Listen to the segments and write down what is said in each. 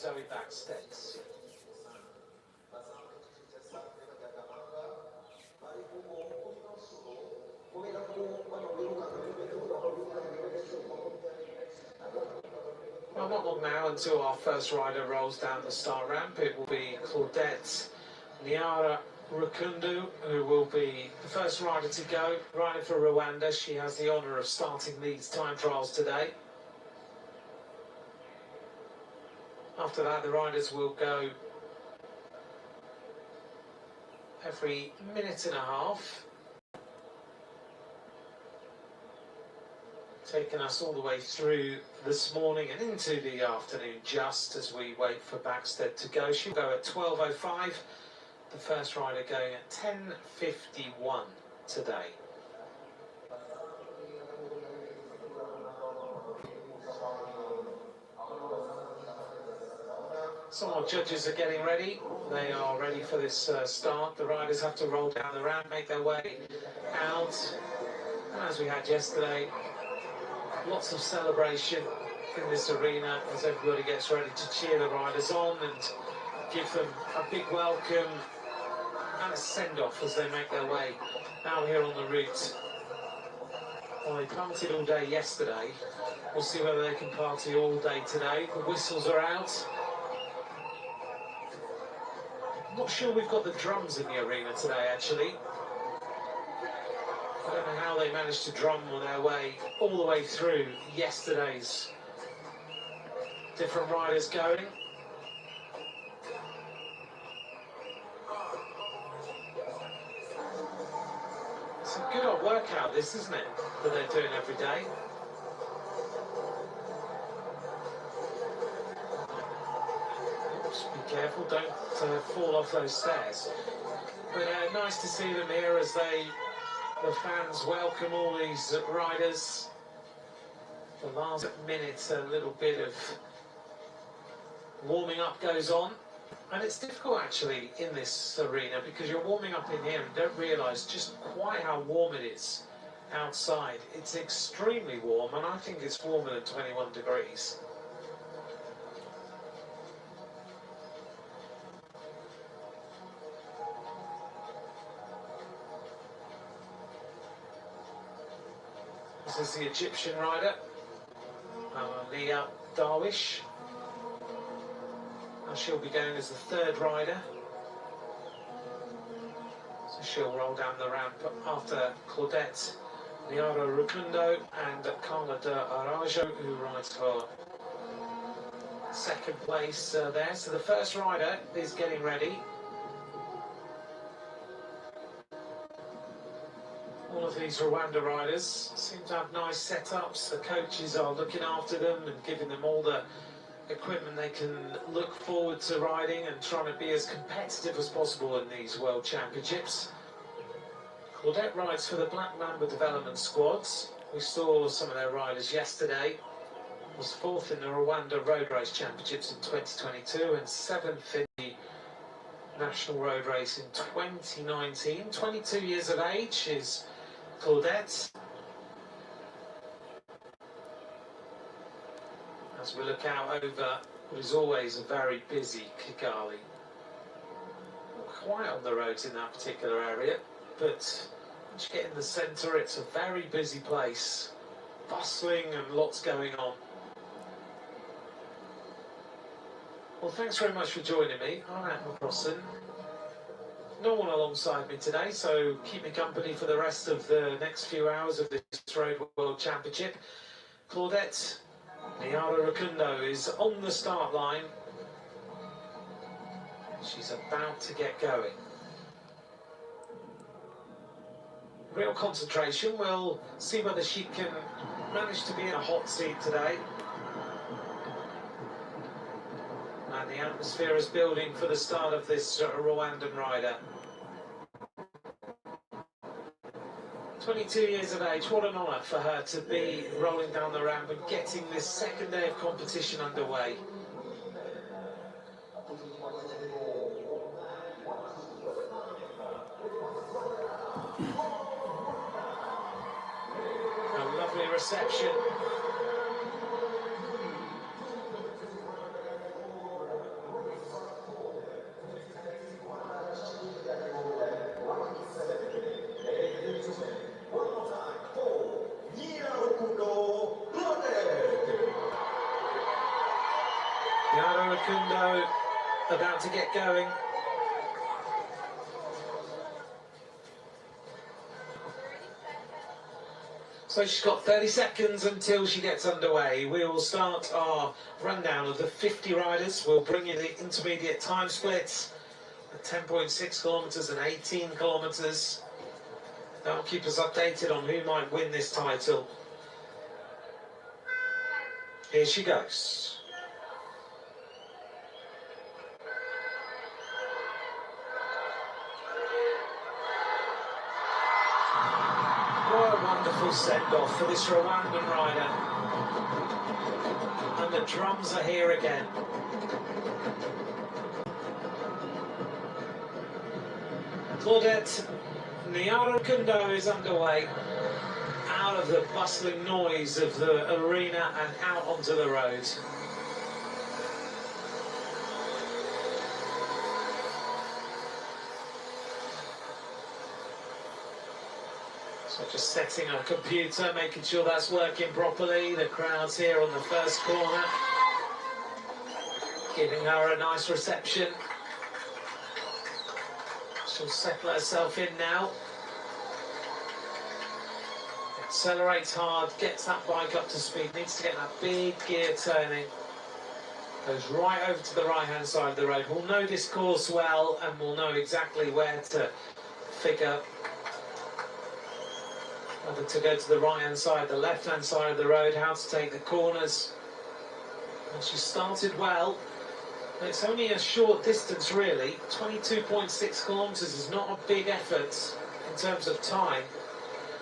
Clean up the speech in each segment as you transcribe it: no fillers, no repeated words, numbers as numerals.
Zoe Backstead. Well, not long now until our first rider rolls down the start ramp. It will be Claudette Rukundu, who will be the first rider to go, riding for Rwanda. She has the honour of starting these time trials today. After that, the riders will go every minute and a half, taking us all the way through this morning and into the afternoon, just as we wait for Backstead to go. She'll go at 12:05. The first rider going at 10:51 today. Some more judges are getting ready. They are ready for this start. The riders have to roll down the ramp, make their way out. And as we had yesterday, lots of celebration in this arena as everybody gets ready to cheer the riders on and give them a big welcome and a send-off as they make their way out here on the route. Well, they partied all day yesterday. We'll see whether they can party all day today. The whistles are out. I'm not sure we've got the drums in the arena today, actually. I don't know how they managed to drum their way all the way through yesterday's different riders going. It's a good old workout, this, isn't it, that they're doing every day. Oops, be careful, don't fall off those stairs. But nice to see them here as the fans welcome all these riders. The last minute, a little bit of warming up goes on. And it's difficult actually in this arena because you're warming up in here and don't realise just quite how warm it is outside. It's extremely warm, and I think it's warmer than 21 degrees. This is the Egyptian rider, Leah Darwish. And she'll be going as the third rider. So she'll roll down the ramp after Claudette Rukundo and Carla de Arajo, who rides for second place there. So the first rider is getting ready. All of these Rwanda riders seem to have nice setups. The coaches are looking after them and giving them all the equipment they can look forward to riding and trying to be as competitive as possible in these World Championships. Claudette rides for the Black Mamba development squads. We saw some of their riders yesterday. Was fourth in the Rwanda Road Race Championships in 2022 and seventh in the National Road Race in 2019. 22 years of age is Claudette. As we look out over what is always a very busy Kigali. Not quite on the roads in that particular area, but once you get in the centre, it's a very busy place. Bustling and lots going on. Well, thanks very much for joining me. I'm Admiral Crossan. No one alongside me today, so keep me company for the rest of the next few hours of this Road World Championship. Claudette Rukundo is on the start line. She's about to get going. Real concentration. We'll see whether she can manage to be in a hot seat today. And the atmosphere is building for the start of this Rwandan rider. 22 years of age, what an honour for her to be rolling down the ramp and getting this second day of competition underway. A lovely reception. Rakundo about to get going. So she's got 30 seconds until she gets underway. We will start our rundown of the 50 riders. We'll bring you the intermediate time splits at 10.6 kilometres and 18 kilometres. That'll keep us updated on who might win this title. Here she goes. What a wonderful send-off for this Rwandan rider. And the drums are here again. Claudette Rakundo is underway, out of the bustling noise of the arena and out onto the road. So just setting our computer, making sure that's working properly. The crowd's here on the first corner, giving her a nice reception. She'll settle herself in now. Accelerates hard, gets that bike up to speed, needs to get that big gear turning. Goes right over to the right-hand side of the road. We'll know this course well and we'll know exactly where to figure whether to go to the right-hand side, the left-hand side of the road, how to take the corners. And she started well. It's only a short distance really. 22.6 kilometres is not a big effort in terms of time.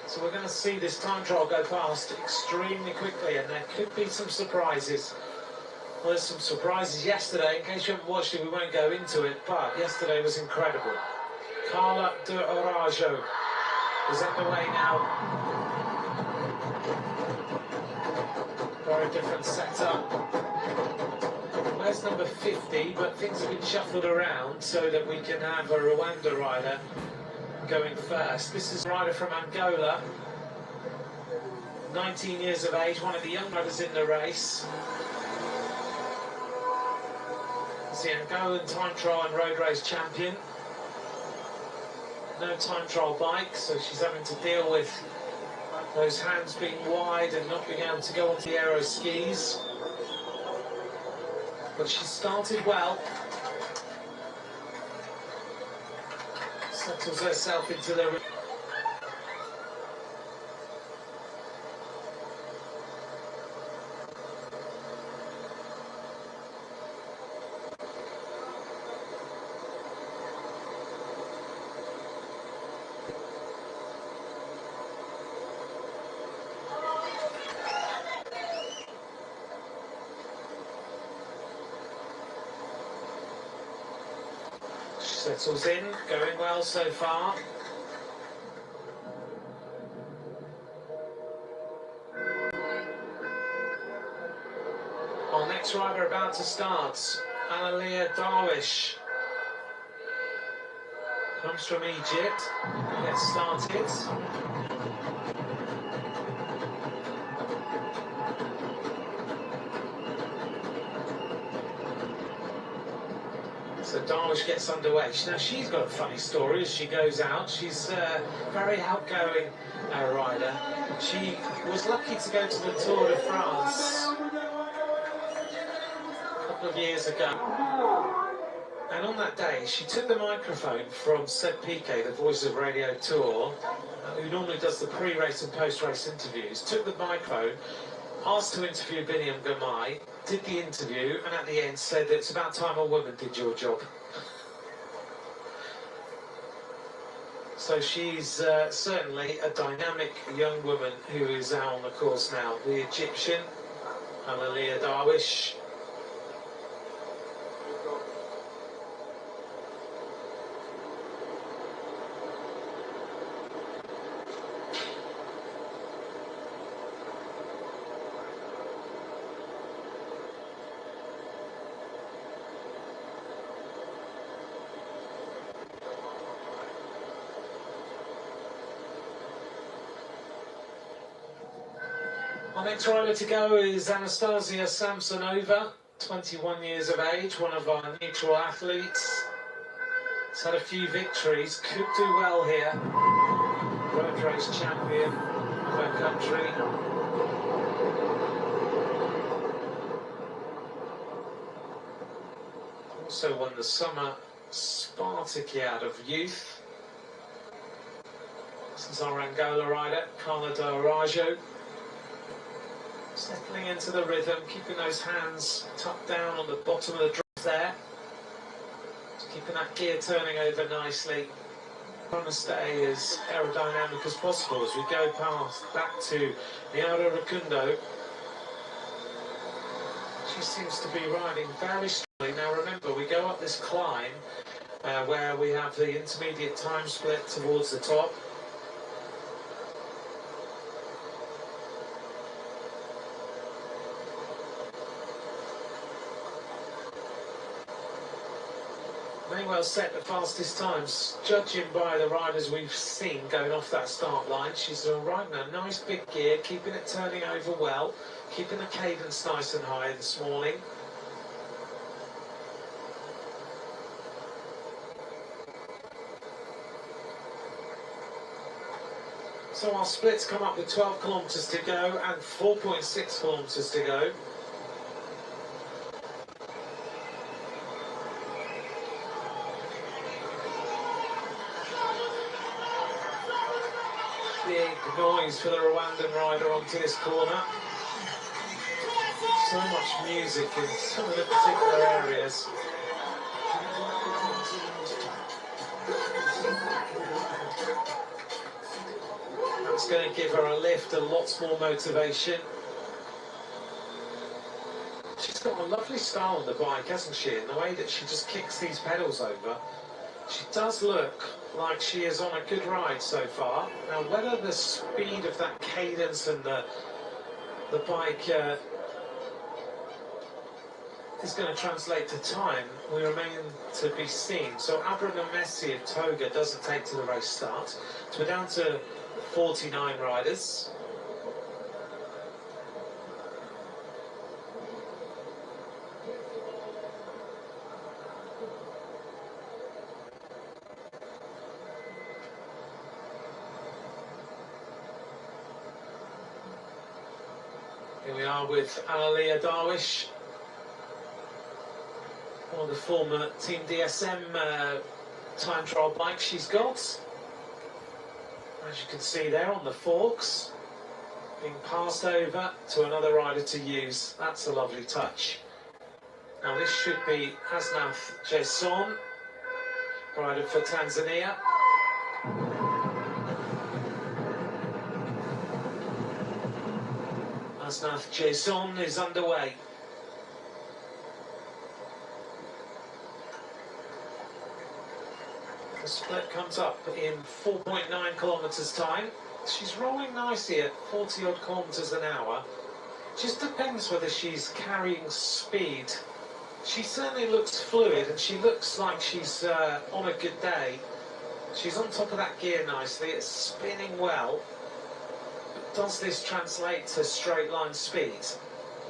So we're going to see this time trial go past extremely quickly, and there could be some surprises. Well, there's some surprises yesterday. In case you haven't watched it, we won't go into it, but yesterday was incredible. Carla de Orajo is underway now. Very different setup. Where's number 50, but things have been shuffled around so that we can have a Rwanda rider going first. This is a rider from Angola, 19 years of age, one of the young riders in the race. It's the Angolan time trial and road race champion. No time trial bike, so she's having to deal with those hands being wide and not being able to go onto the aero skis. But she started well. Settles herself into the... Settles in, going well so far. Our next rider about to start, Analia Darwish. Comes from Egypt, gets started. So Darwish gets underway. Now she's got a funny story as she goes out. She's a very outgoing rider. She was lucky to go to the Tour de France a couple of years ago. And on that day, she took the microphone from Seb Piquet, the voice of Radio Tour, who normally does the pre-race and post-race interviews, took the microphone, asked to interview Biniam Girmay, did the interview, and at the end said that it's about time a woman did your job. So she's certainly a dynamic young woman who is out on the course now. The Egyptian, Analia Darwish. Our next rider to go is Anastasia Samsonova, 21 years of age, one of our neutral athletes. He's had a few victories, could do well here. Road race champion of her country. Also won the Summer Spartakiad of Youth. This is our Angola rider, Carla de Arajo. Settling into the rhythm, keeping those hands tucked down on the bottom of the drop there. Just keeping that gear turning over nicely. Trying to stay as aerodynamic as possible as we go past back to Niara Rukundo. She seems to be riding very strongly. Now remember, we go up this climb where we have the intermediate time split towards the top. May well set the fastest times, judging by the riders we've seen going off that start line. She's riding a nice big gear, keeping it turning over well, keeping the cadence nice and high this morning. So our splits come up with 12 kilometres to go and 4.6 kilometres to go. Big noise for the Rwandan rider onto this corner. So much music in some of the particular areas. That's going to give her a lift and lots more motivation. She's got a lovely style on the bike, hasn't she? In the way that she just kicks these pedals over. She does look like she is on a good ride so far. Now, whether the speed of that cadence and the bike is going to translate to time, we remain to be seen. So Abraham Messi of Toga doesn't take to the race start. So we're down to 49 riders. Here we are with Alalia Darwish, one of the former Team DSM time trial bikes she's got. As you can see there on the forks, being passed over to another rider to use. That's a lovely touch. Now this should be Hasnath Jason, rider for Tanzania. Hasnath Jason is underway. The split comes up in 4.9 kilometres time. She's rolling nicely at 40 odd kilometres an hour. Just depends whether she's carrying speed. She certainly looks fluid and she looks like she's on a good day. She's on top of that gear nicely, it's spinning well. Does this translate to straight line speed?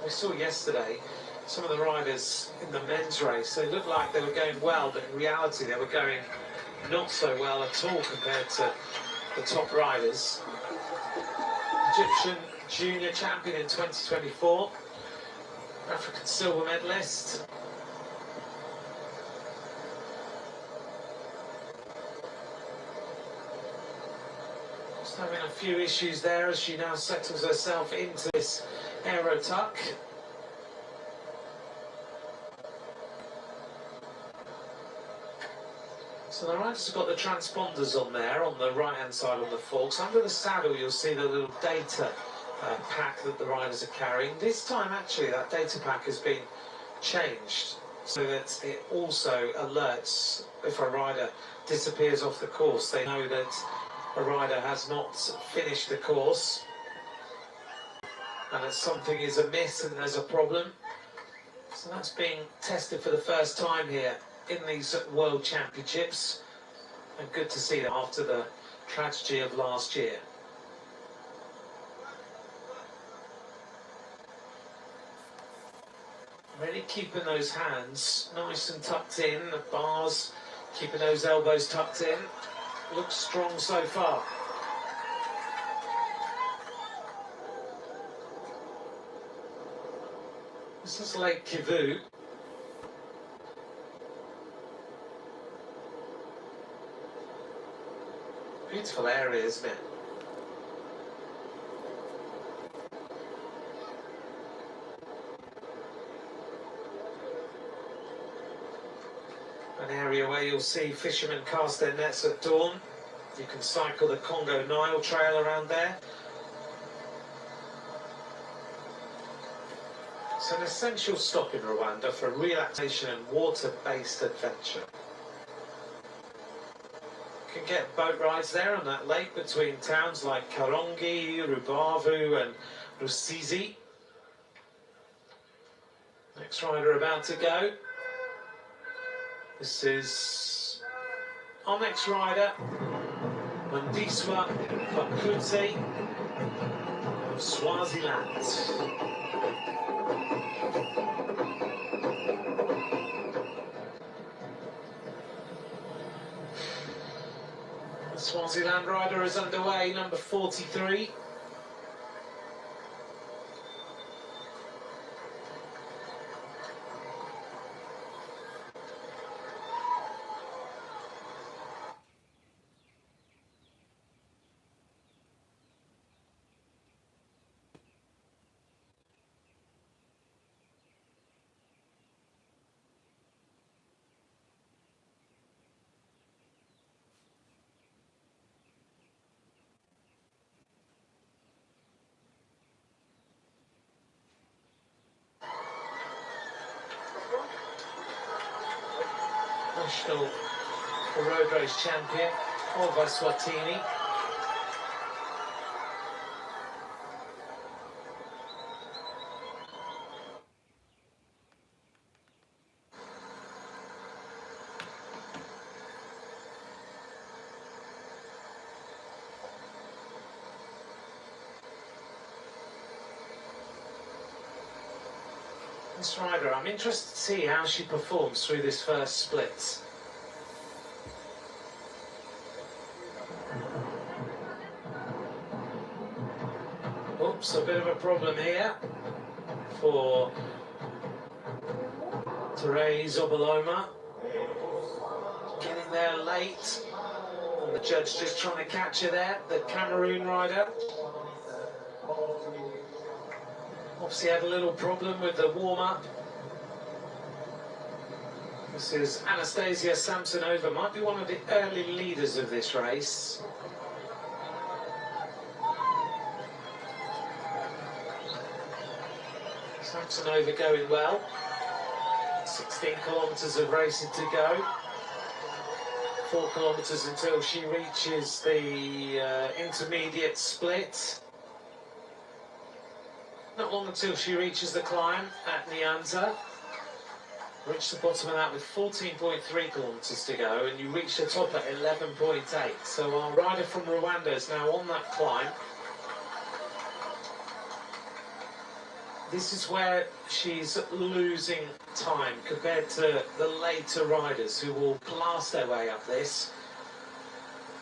We saw yesterday some of the riders in the men's race, they looked like they were going well, but in reality they were going not so well at all compared to the top riders. Egyptian junior champion in 2024, African silver medalist. Having a few issues there as she now settles herself into this aero tuck. So the riders have got the transponders on there on the right hand side on the forks. Under the saddle you'll see the little data pack that the riders are carrying. This time actually that data pack has been changed so that it also alerts if a rider disappears off the course. They know that a rider has not finished the course and that something is amiss and there's a problem. So that's being tested for the first time here in these World Championships, and good to see that after the tragedy of last year. Really keeping those hands nice and tucked in, the bars, keeping those elbows tucked in. Looks strong so far. This is Lake Kivu. Beautiful area, isn't it? An area where you'll see fishermen cast their nets at dawn. You can cycle the Congo Nile Trail around there. It's an essential stop in Rwanda for relaxation and water-based adventure. You can get boat rides there on that lake between towns like Karongi, Rubavu and Rusizi. Next rider about to go. This is our next rider, Mandiswa Bakute of Swaziland. The Swaziland rider is underway, number 43. National road race champion of Eswatini. This rider, I'm interested to see how she performs through this first split. Oops, a bit of a problem here for Therese Obaloma. Getting there late, and the judge just trying to catch her there, the Cameroon rider. Obviously had a little problem with the warm-up. This is Anastasia Samsonova, might be one of the early leaders of this race. Samsonova going well. 16 kilometres of racing to go. 4 kilometres until she reaches the intermediate split. Not long until she reaches the climb at Nyanza. Reach the bottom of that with 14.3 kilometres to go, and you reach the top at 11.8. So our rider from Rwanda is now on that climb. This is where she's losing time compared to the later riders who will blast their way up this.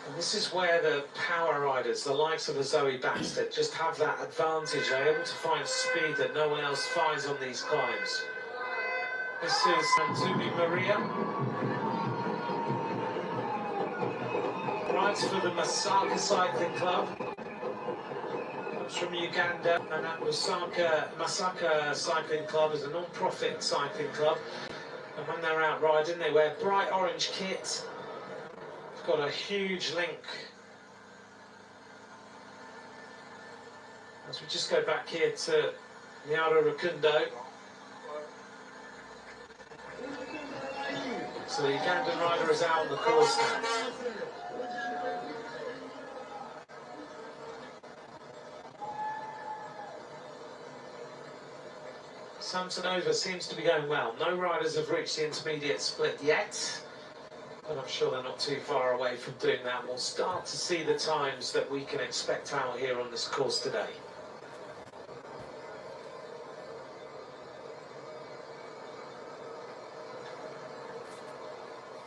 And this is where the power riders, the likes of a Zoe Backstead, just have that advantage. They're able to find speed that no one else finds on these climbs. This is Ntumi Maria. Rides for the Masaka Cycling Club. Comes from Uganda, and that Masaka Cycling Club is a non-profit cycling club. And when they're out riding, they wear bright orange kit. Got a huge link. As we just go back here to Nyara Rukundo. So the Ugandan rider is out on the course now. Samsonova seems to be going well. No riders have reached the intermediate split yet. But I'm sure they're not too far away from doing that. We'll start to see the times that we can expect out here on this course today.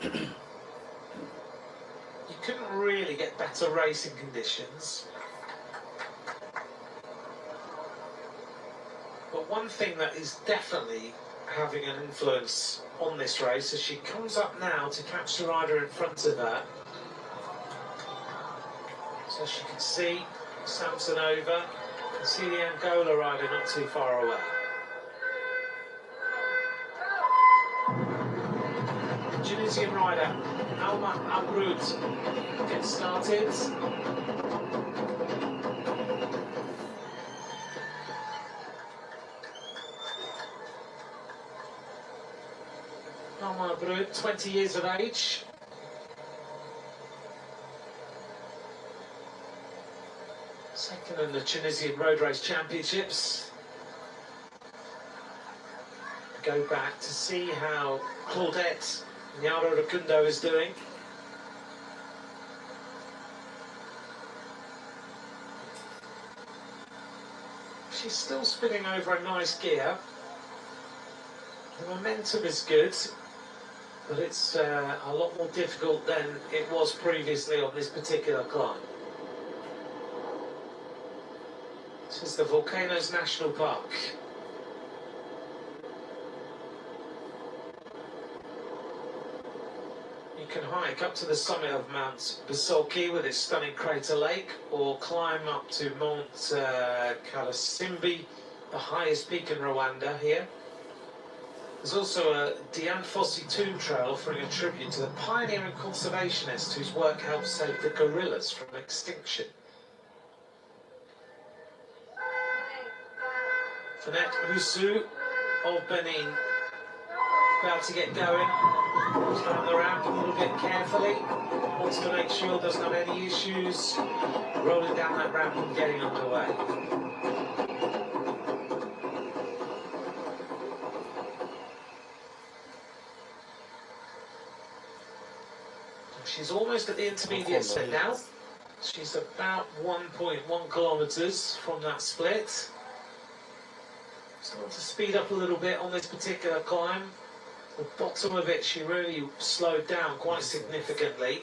You couldn't really get better racing conditions. But one thing that is definitely having an influence on this race as she comes up now to catch the rider in front of her. So she can see Samson over, can see the Angola rider not too far away. Tunisian rider Alma Abroud gets started. Alma Abroud, 20 years of age. Second in the Tunisian Road Race Championships. Go back to see how Claudette Nyara Rukundo is doing. She's still spinning over a nice gear. The momentum is good, but it's a lot more difficult than it was previously on this particular climb. This is the Volcanoes National Park. You can hike up to the summit of Mount Bisolki with its stunning crater lake, or climb up to Mount Kalasimbi, the highest peak in Rwanda here. There's also a Dian Fossey tomb trail offering a tribute to the pioneer and conservationist whose work helped save the gorillas from extinction. Finette Rousseau of Benin about to get going. Down the ramp a little bit carefully. Wants to make sure doesn't have any issues rolling down that ramp and getting underway. She's almost at the intermediate split now. She's about 1.1 kilometres from that split. Starting to speed up a little bit on this particular climb. The bottom of it, she really slowed down quite significantly.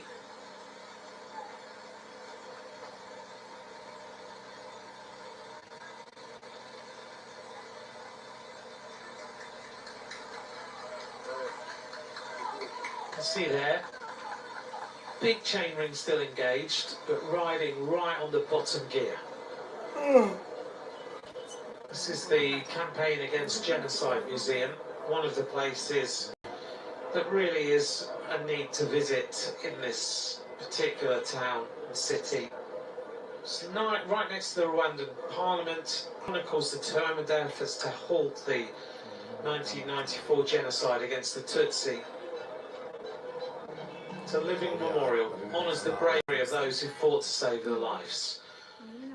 You can see there, big chainring still engaged, but riding right on the bottom gear. This is the Campaign Against Genocide Museum, one of the places that really is a need to visit in this particular town and city. It's right next to the Rwandan Parliament, chronicles determined efforts to halt the 1994 genocide against the Tutsi. It's a living memorial, honours the bravery of those who fought to save their lives.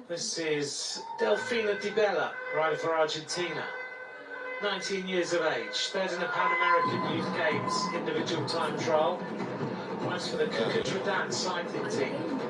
This is Delfina Di Bella, rider for Argentina. 19 years of age, third in the Pan American Youth Games individual time trial. Rides for the Kukutradan cycling team.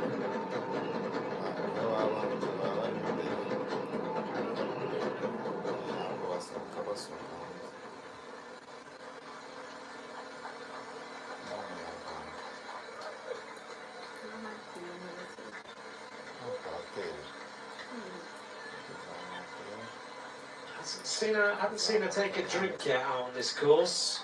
Haven't seen her take a drink yet out on this course.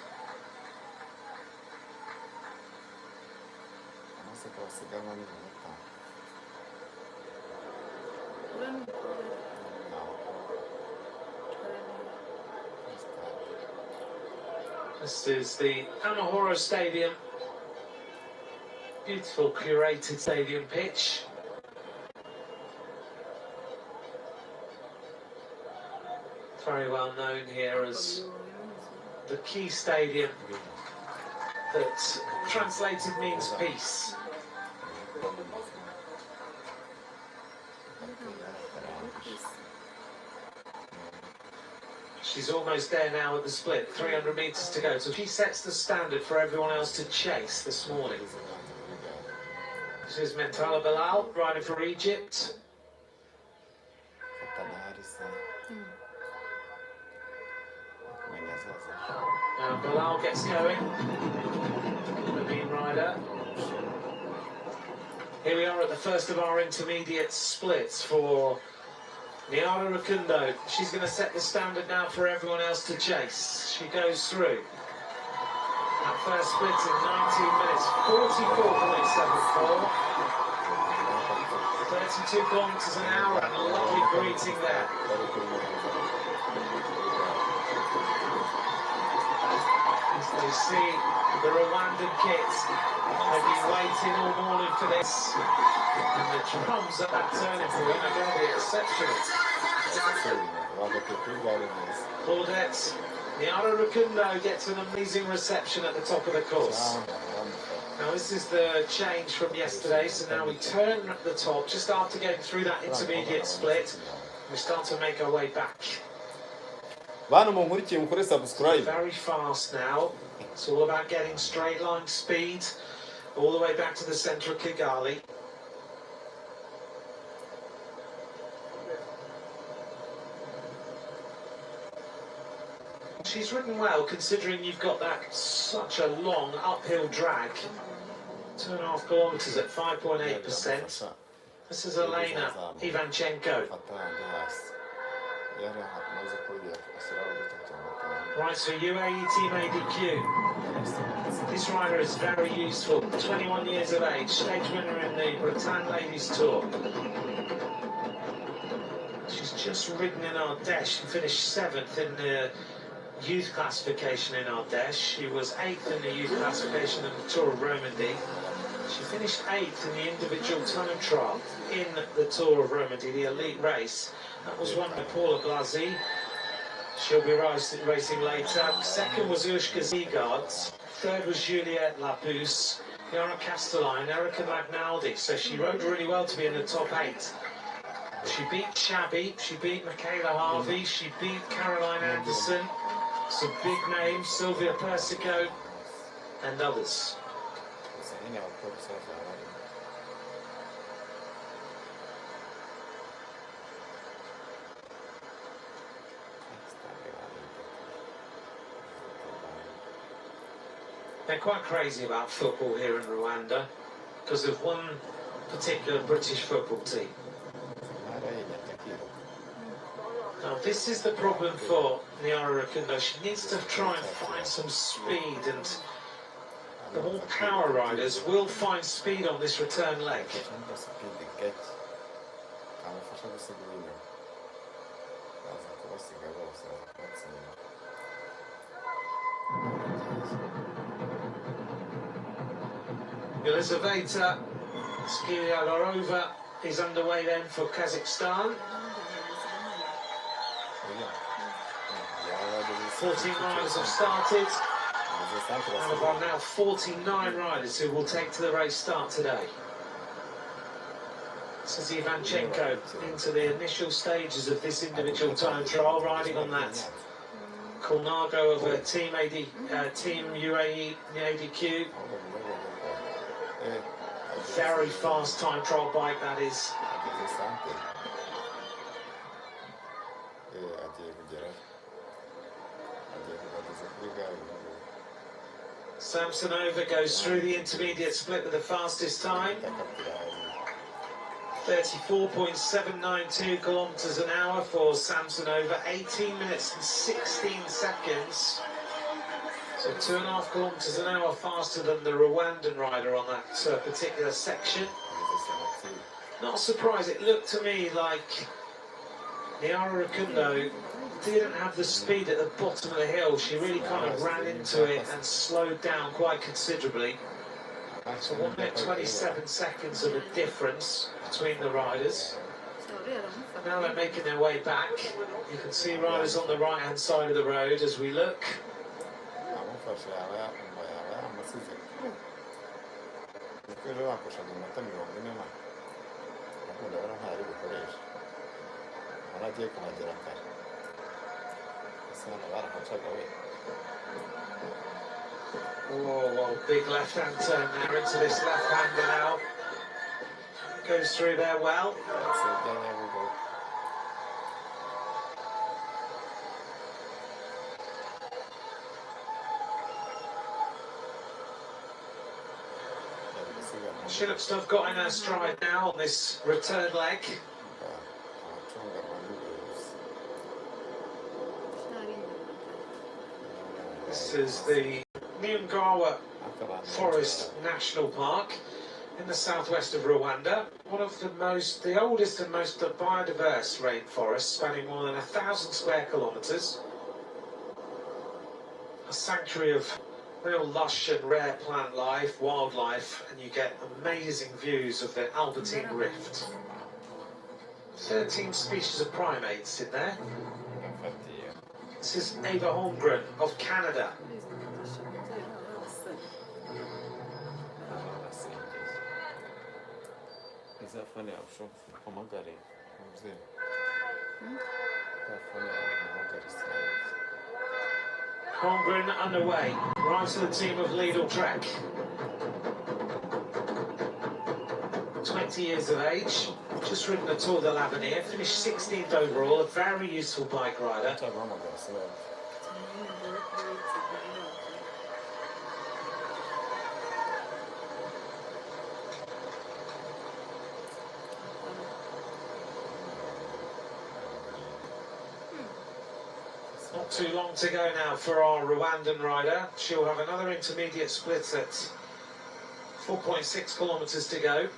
This is the Amahoro Stadium. Beautiful curated stadium pitch. Very well known here as the key stadium that translated means peace. She's almost there now at the split, 300 metres to go. So she sets the standard for everyone else to chase this morning. This is Mentala Bilal, riding for Egypt. Now Bilal gets going. It'll be rider. Here we are at the first of our intermediate splits for Niara Rukundo. She's going to set the standard now for everyone else to chase. She goes through. That first split in 19 minutes, 44.74. 32 kilometers an hour, and a lovely greeting there. As they see the Rwandan kids, they've been waiting all morning for this. And the drums at that turning point are going to be exceptional. Claudette, Niara Rukundo gets an amazing reception at the top of the course. Now this is the change from yesterday, so now we turn at the top just after getting through that intermediate split. We start to make our way back. Very fast now. It's all about getting straight line speed all the way back to the centre of Kigali. She's ridden well, considering you've got that such a long uphill drag. 2.5 kilometres at 5.8%. This is Elena Ivanchenko. Right, so UAE Team ADQ. This rider is very useful. 21 years of age, stage winner in the Bretagne Ladies Tour. She's just ridden in Ardèche. She finished 7th in the youth classification in Ardèche. She was 8th in the youth classification in the Tour of Romandy. She finished 8th in the individual time trial in the Tour of Romandy, the elite race. That was won by Paula Blasi. She'll be racing later. Second was Urshka Ziegard. Third was Juliette Labousse, Yara Castelline, Erica Magnaldi. So she rode really well to be in the top 8. She beat Shabby, she beat Michaela Harvey, she beat Caroline Anderson. Some big names, Sylvia Persico, and others. They're quite crazy about football here in Rwanda because of one particular British football team. Now this is the problem for Niara Rukundo. She needs to try and find some speed, and the more power riders will find speed on this return leg. Elizaveta Skiliarova is underway then for Kazakhstan. 14 riders have started, and there are now 49 riders who will take to the race start today. This is Ivanchenko into the initial stages of this individual time trial, riding on that Colnago of a Team UAE ADQ. Very fast time trial bike, that is. Samsonova goes through the intermediate split with the fastest time. 34.792 kilometers an hour for Samsonova. 18 minutes and 16 seconds. So 2.5 kilometers an hour faster than the Rwandan rider on that particular section. Not surprised, it looked to me like Niara Rukundo didn't have the speed at the bottom of the hill. She really kind of ran into it and slowed down quite considerably. So 1 minute 27 seconds of a difference between the riders. Now they're making their way back. You can see riders on the right hand side of the road as we look. Oh, big left-hand turn there into this left-hander now. Goes through there well. She looks to have got in her stride now on this return leg. This is the Nyungwe Forest National Park in the southwest of Rwanda. One of the oldest and most biodiverse rainforests, spanning more than 1,000 square kilometres. A sanctuary of real lush and rare plant life, wildlife, and you get amazing views of the Albertine Rift. 13 species of primates in there. This is Ava Holmgren of Canada. Holmgren underway, right to the team of Lidl Trek. 20 years of age, just ridden the Tour de l'Avenir, finished 16th overall, a very useful bike rider. Not too long to go now for our Rwandan rider. She'll have another intermediate split at 4.6 kilometres to go.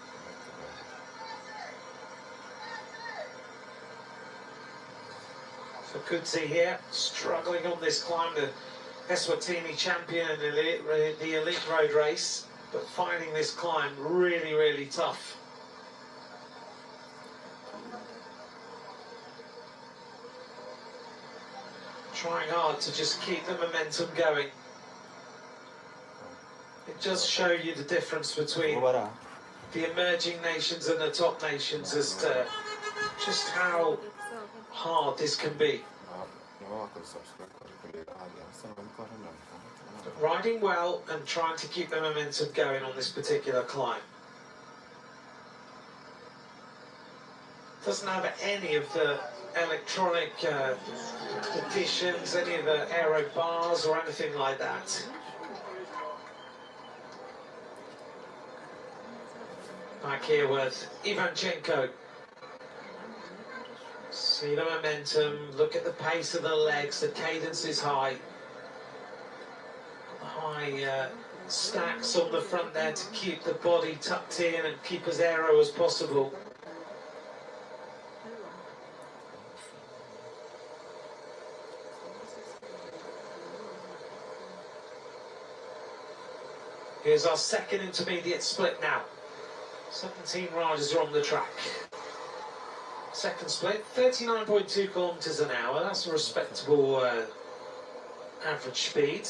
For Kutsi here, struggling on this climb, the Eswatini champion in the elite road race, but finding this climb really, really tough. Trying hard to just keep the momentum going. It does show you the difference between the emerging nations and the top nations as to just how hard this can be. But riding well and trying to keep the momentum going on this particular climb. Doesn't have any of the electronic additions, any of the aero bars or anything like that. Back here with Ivanchenko. See the momentum, look at the pace of the legs, the cadence is high. High stacks on the front there to keep the body tucked in and keep as aero as possible. Here's our second intermediate split now. 17 riders are on the track. Second split, 39.2 kilometres an hour. That's a respectable average speed.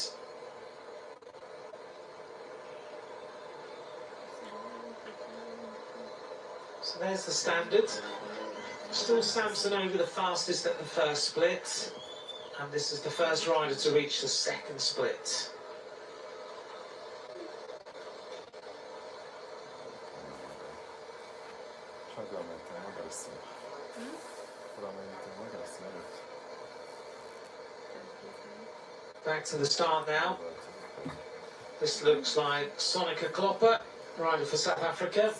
So there's the standard. Still Samson over the fastest at the first split. And this is the first rider to reach the second split. Back to the start now. This looks like Sonica Klopper, rider for South Africa.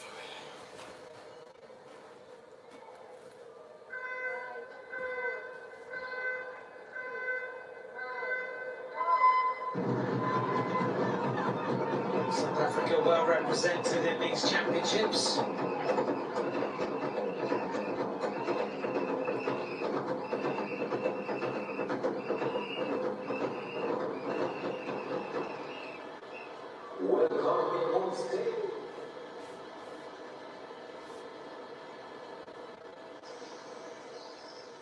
South Africa well represented in these championships.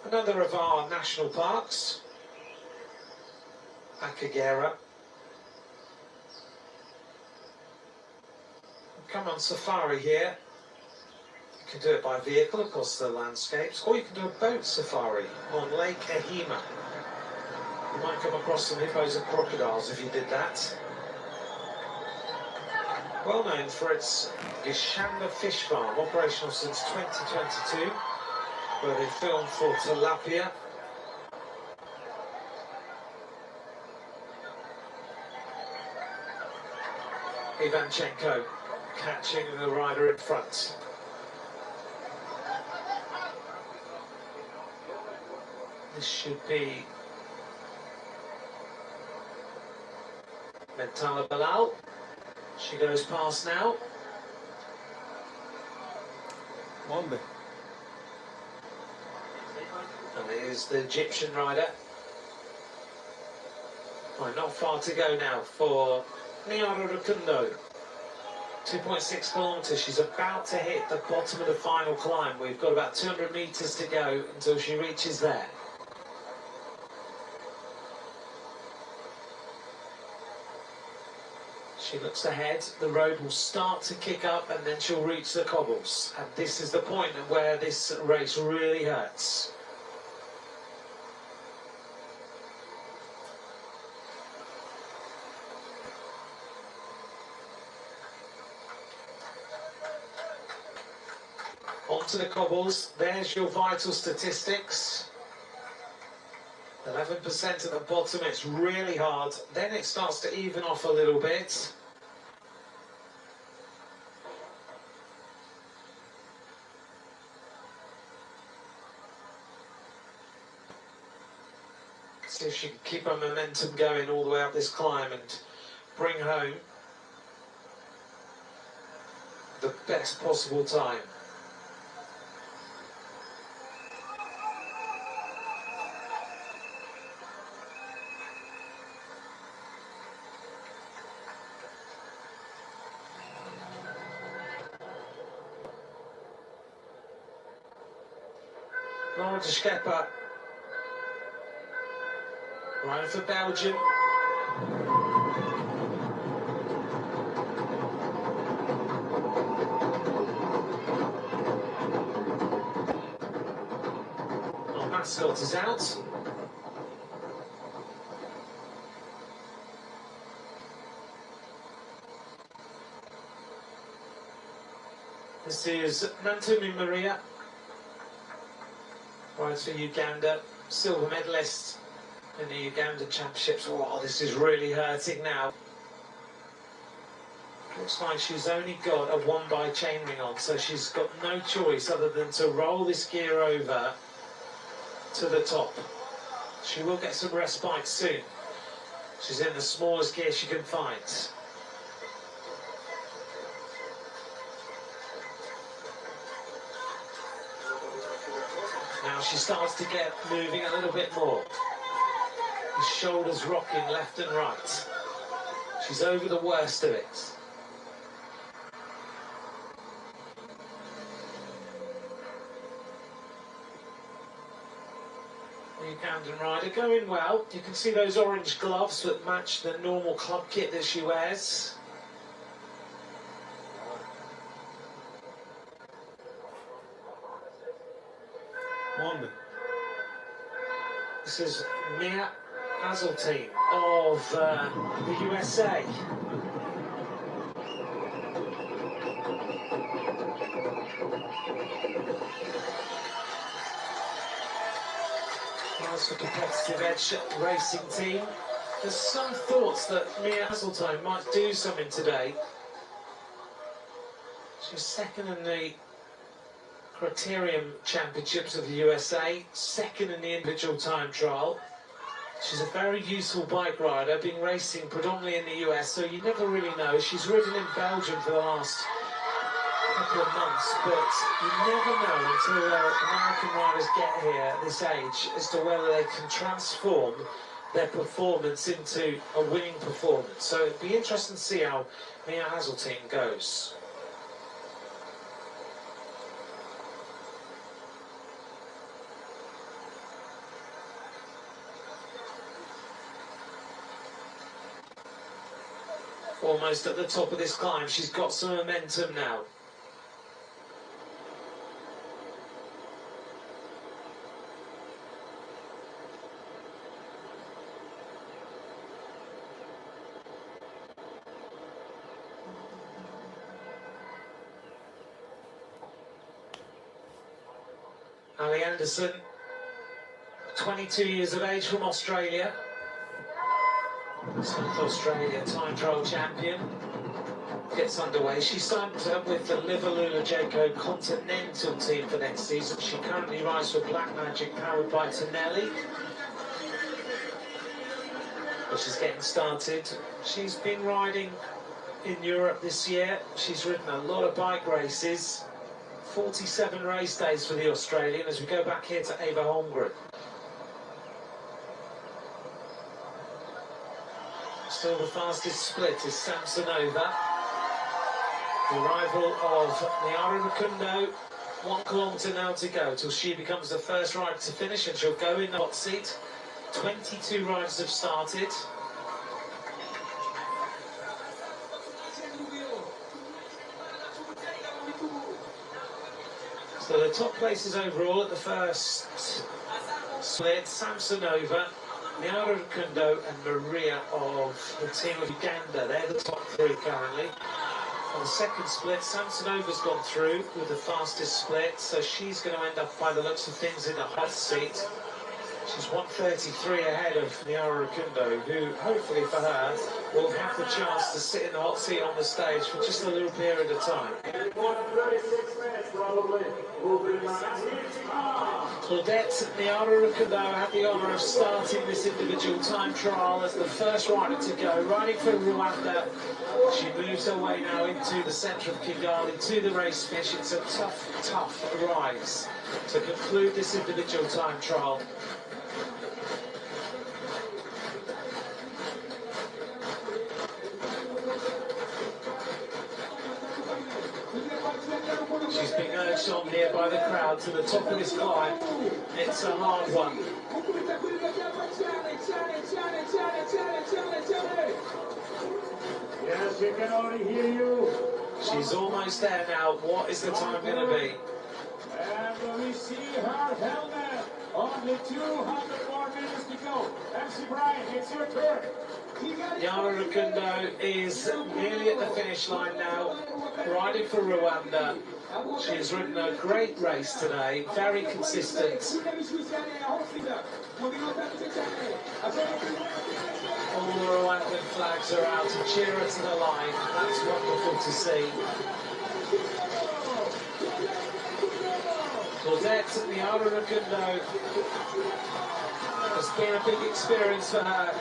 Another of our national parks, Akagera. Come on safari here. You can do it by vehicle across the landscapes, or you can do a boat safari on Lake Ehima. You might come across some hippos and crocodiles if you did that. Well known for its Gishamba fish farm, operational since 2022. Where they filmed for tilapia. Ivanchenko catching the rider in front. This should be Mentala Bilal. She goes past now. RWANDA. And here's the Egyptian rider. Right, not far to go now for Niara Rukundo. 2.6 kilometres. She's about to hit the bottom of the final climb. We've got about 200 metres to go until she reaches there. She looks ahead, the road will start to kick up and then she'll reach the cobbles. And this is the point where this race really hurts. Onto the cobbles, there's your vital statistics. 11% at the bottom, it's really hard. Then it starts to even off a little bit. See if she can keep her momentum going all the way up this climb and bring home the best possible time. Laura de Schepper, riding for Belgium. Our mascot is out. This is Nantumi Maria. Rides for Uganda, silver medalist in the Ugandan Championships. Oh, this is really hurting now. Looks like she's only got a 1x chainring on, so she's got no choice other than to roll this gear over to the top. She will get some respite soon. She's in the smallest gear she can find. Now she starts to get moving a little bit more. The shoulders rocking left and right. She's over the worst of it. The Ugandan rider going well. You can see those orange gloves that match the normal club kit that she wears. RWANDA. This is Mia Hazeltine of the USA. That's the competitive edge racing team. There's some thoughts that Mia Hazeltine might do something today. She's second in the Criterium Championships of the USA, second in the individual time trial. She's a very useful bike rider, been racing predominantly in the US, so you never really know. She's ridden in Belgium for the last couple of months, but you never know until American riders get here at this age as to whether they can transform their performance into a winning performance. So it'd be interesting to see how Mia Hazeltine goes. Almost at the top of this climb, she's got some momentum now. Ali Anderson, 22 years of age, from Australia. South Australia time trial champion. gets underway. She signed up with the Liverpool Continental team for next season. She currently rides for Black Magic, powered by Tonelli. But she's getting started. She's been riding in Europe this year. She's ridden a lot of bike races. 47 race days for the Australian as we go back here to Eva Holmgren. Still the fastest split is Samsonova. The rival of Nyara Rukundo. 1 kilometre now to go till she becomes the first rider to finish, and she'll go in the hot seat. 22 riders have started. So the top places overall at the first split: Samsonova, Nyara Rukundo and Maria of the team of Uganda. They're the top 3 currently. On the second split, Samsonova's gone through with the fastest split, so she's going to end up, by the looks of things, in the hot seat. She's 1:33 ahead of Nyara Rukundo, who, hopefully for her, will have the chance to sit in the hot seat on the stage for just a little period of time. Claudette Nyara Rukundo had the honour of starting this individual time trial as the first rider to go, riding for Rwanda. She moves her way now into the centre of Kigali to the race finish. It's a tough rise to conclude this individual time trial. She's being urged on here by the crowd to the top of this climb. It's a hard one. Yes, we can only hear you. She's almost there now. What is the time going to be? And we see her helmet. Only 200 more minutes to go. MC Brian, it's your turn. Nyara Rukundo is nearly at the finish line now, riding for Rwanda. She's ridden a great race today, very consistent. All the Rwandan flags are out to cheer her to the line. That's wonderful to see. Claudette Nyara Rukundo has been a big experience for her.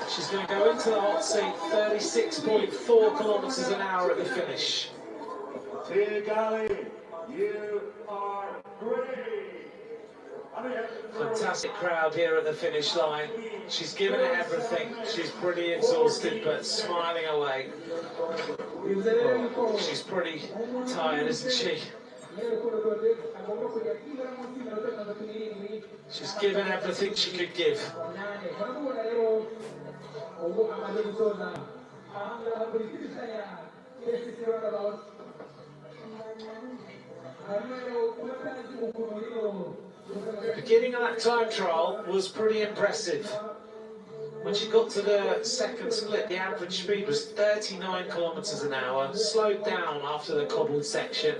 She's going to go into the hot seat, 36.4 kilometres an hour at the finish. Kigali, you are great. Fantastic crowd here at the finish line. She's given it everything. She's pretty exhausted, but smiling away. She's pretty tired, isn't she? She's given everything she could give. The beginning of that time trial was pretty impressive. When she got to the second split, the average speed was 39 kilometres an hour, slowed down after the cobbled section.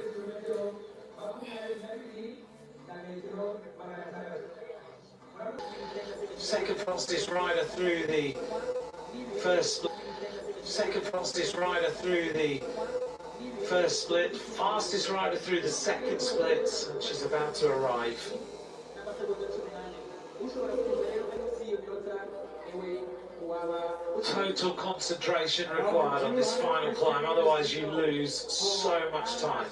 Second fastest rider through the first split. Second fastest rider through the first split. Fastest rider through the second split. And she's about to arrive. Total concentration required on this final climb, otherwise you lose so much time.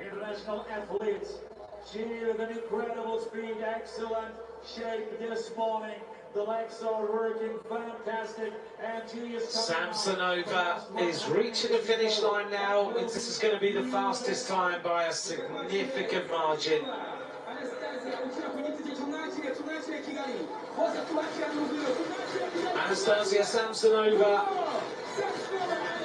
International athlete. She with an incredible speed, excellent shape this morning. The legs are working fantastic, and she is Samsonova is reaching the finish line now. This is going to be the fastest time by a significant margin. Anastasia Samsonova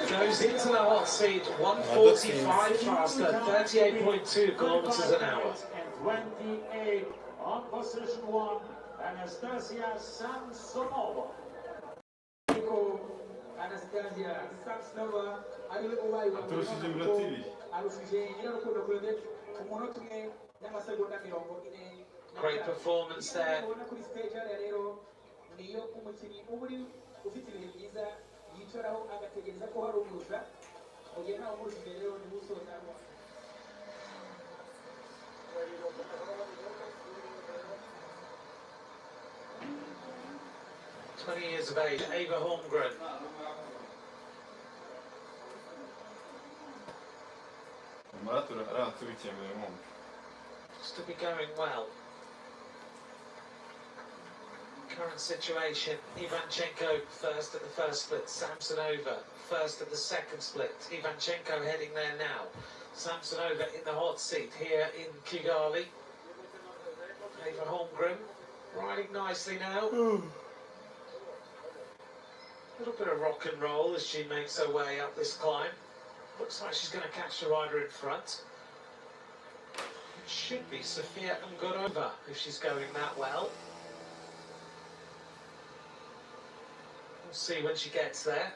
goes into the hot seat, 1:45 faster, 38.2 kilometers an hour. 28 on position 1, Anastasia Samsonova. Anastasia Samsonova ariwe owayi wa Great performance there. Oye, no, por si me dio el gusto de estar 20 years of age, Ava Holmgren. Just to be going well. Current situation, Ivanchenko first at the first split, Samsonova first at the second split. Ivanchenko heading there now. Samsonova in the hot seat here in Kigali. Ava Holmgren riding nicely now. A little bit of rock and roll as she makes her way up this climb. Looks like she's going to catch the rider in front. It should be Sofia Ungurova if she's going that well. We'll see when she gets there.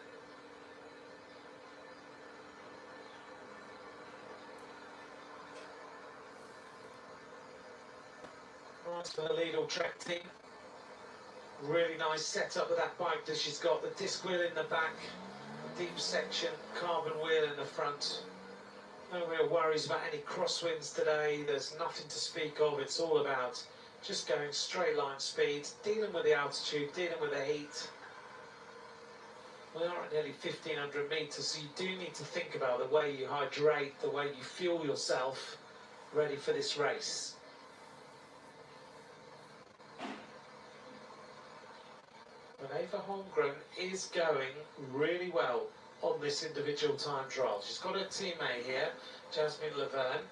Right for the Lidl Trek team. Really nice setup with that bike that she's got. The disc wheel in the back, the deep section, carbon wheel in the front. No real worries about any crosswinds today. There's nothing to speak of. It's all about just going straight line speed, dealing with the altitude, dealing with the heat. We are at nearly 1,500 metres, so you do need to think about the way you hydrate, the way you fuel yourself, ready for this race. But Ava Holmgren is going really well on this individual time trial. She's got her teammate here, Jasmine Laverne.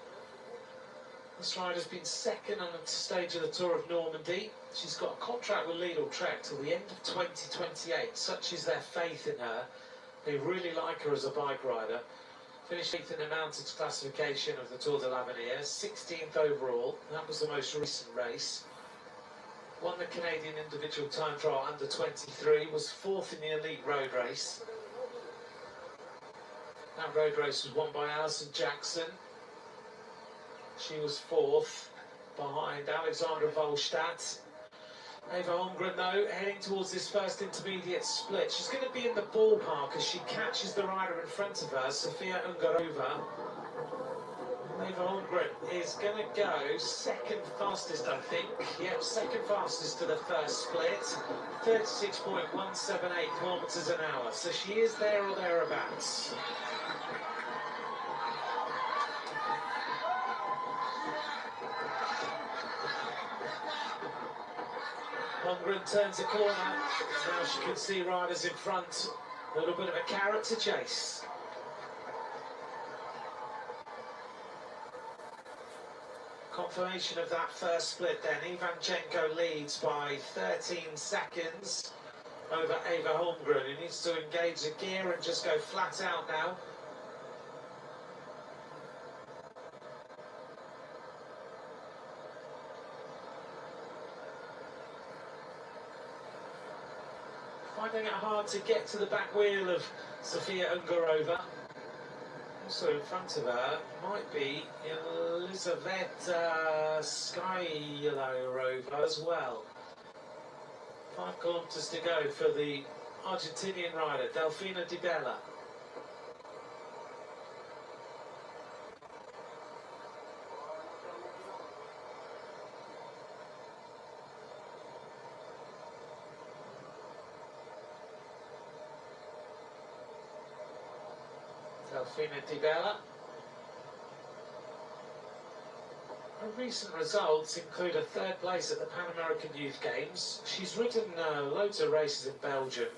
This rider's been second on the stage of the Tour of Normandy. She's got a contract with Lidl Trek till the end of 2028. Such is their faith in her. They really like her as a bike rider. Finished 8th in the mountains classification of the Tour de l'Avenir, 16th overall. That was the most recent race. Won the Canadian individual time trial under 23, was 4th in the elite road race. That road race was won by Alison Jackson. She was 4th behind Alexandra Volstadt. Ava Holmgren, though, heading towards this first intermediate split. She's going to be in the ballpark as she catches the rider in front of her, Sofia Ungurova. Ava Holmgren is going to go second fastest, I think. Yep, second fastest to the first split. 36.178 kilometres an hour. So she is there or thereabouts. Holmgren turns the corner. Now she can see riders in front. A little bit of a carrot to chase. Confirmation of that first split then. Ivanchenko leads by 13 seconds over Ava Holmgren, who needs to engage the gear and just go flat out now. Finding it hard to get to the back wheel of Sofia Ungurova. Also in front of her might be Elizaveta Skylorova as well. 5 kilometres to go for the Argentinian rider, Delfina Di Bella. Delfina Di Bella. Her recent results include a 3rd place at the Pan American Youth Games. She's ridden loads of races in Belgium.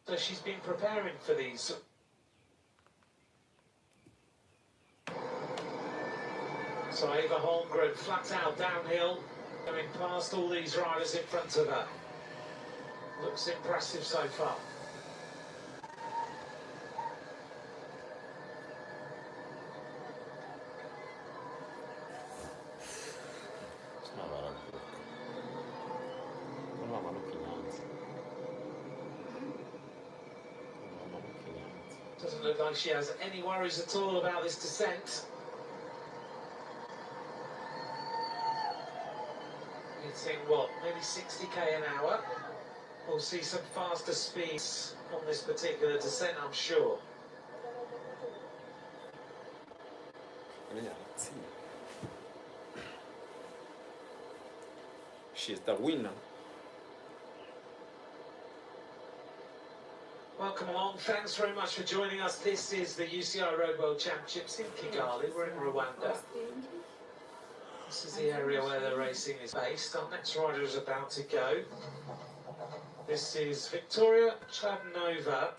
So she's been preparing for these. So Ava Holmgren flat out downhill, going past all these riders in front of her. Looks impressive so far. look like she has any worries at all about this descent. Hitting what, maybe 60k an hour. We'll see some faster speeds on this particular descent, I'm sure. She's the winner. Welcome along, thanks very much for joining us. This is the UCI Road World Championships in Kigali. We're in Rwanda. This is the area where the racing is based. Our next rider is about to go. This is Victoria Chladnova,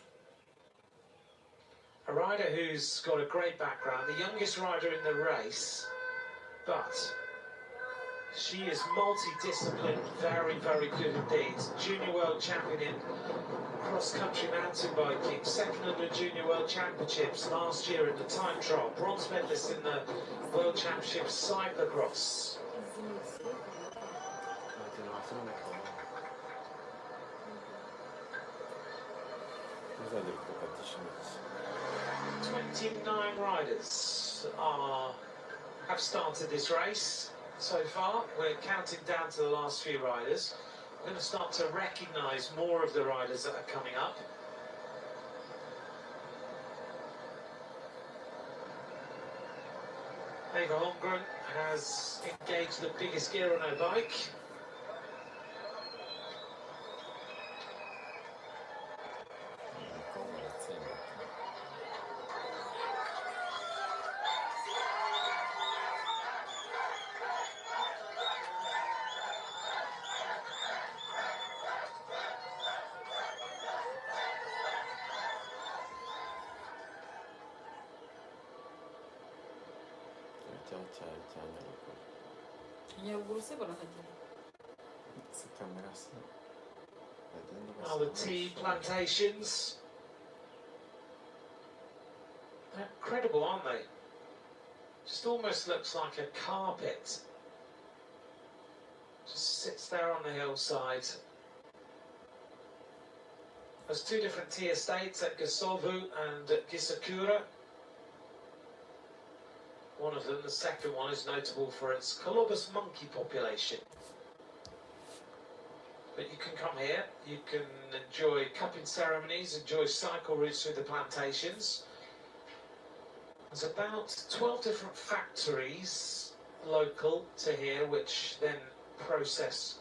a rider who's got a great background, the youngest rider in the race, but she is multi-disciplined, very, very good indeed. Junior World Champion in cross-country mountain biking, second in the Junior World Championships last year in the time trial, bronze medalist in the World Championships cyclocross. Zadek competitions. 29 riders have started this race so far. We're counting down to the last few riders. We're going to start to recognise more of the riders that are coming up. Eva Holmgren has engaged the biggest gear on her bike. Now the tea plantations. They're incredible, aren't they? Just almost looks like a carpet. Just sits there on the hillside. There's two different tea estates at Gasovu and at Gisakura. One of them, the second one, is notable for its colobus monkey population. But you can come here, you can enjoy cupping ceremonies, enjoy cycle routes through the plantations. There's about 12 different factories local to here, which then process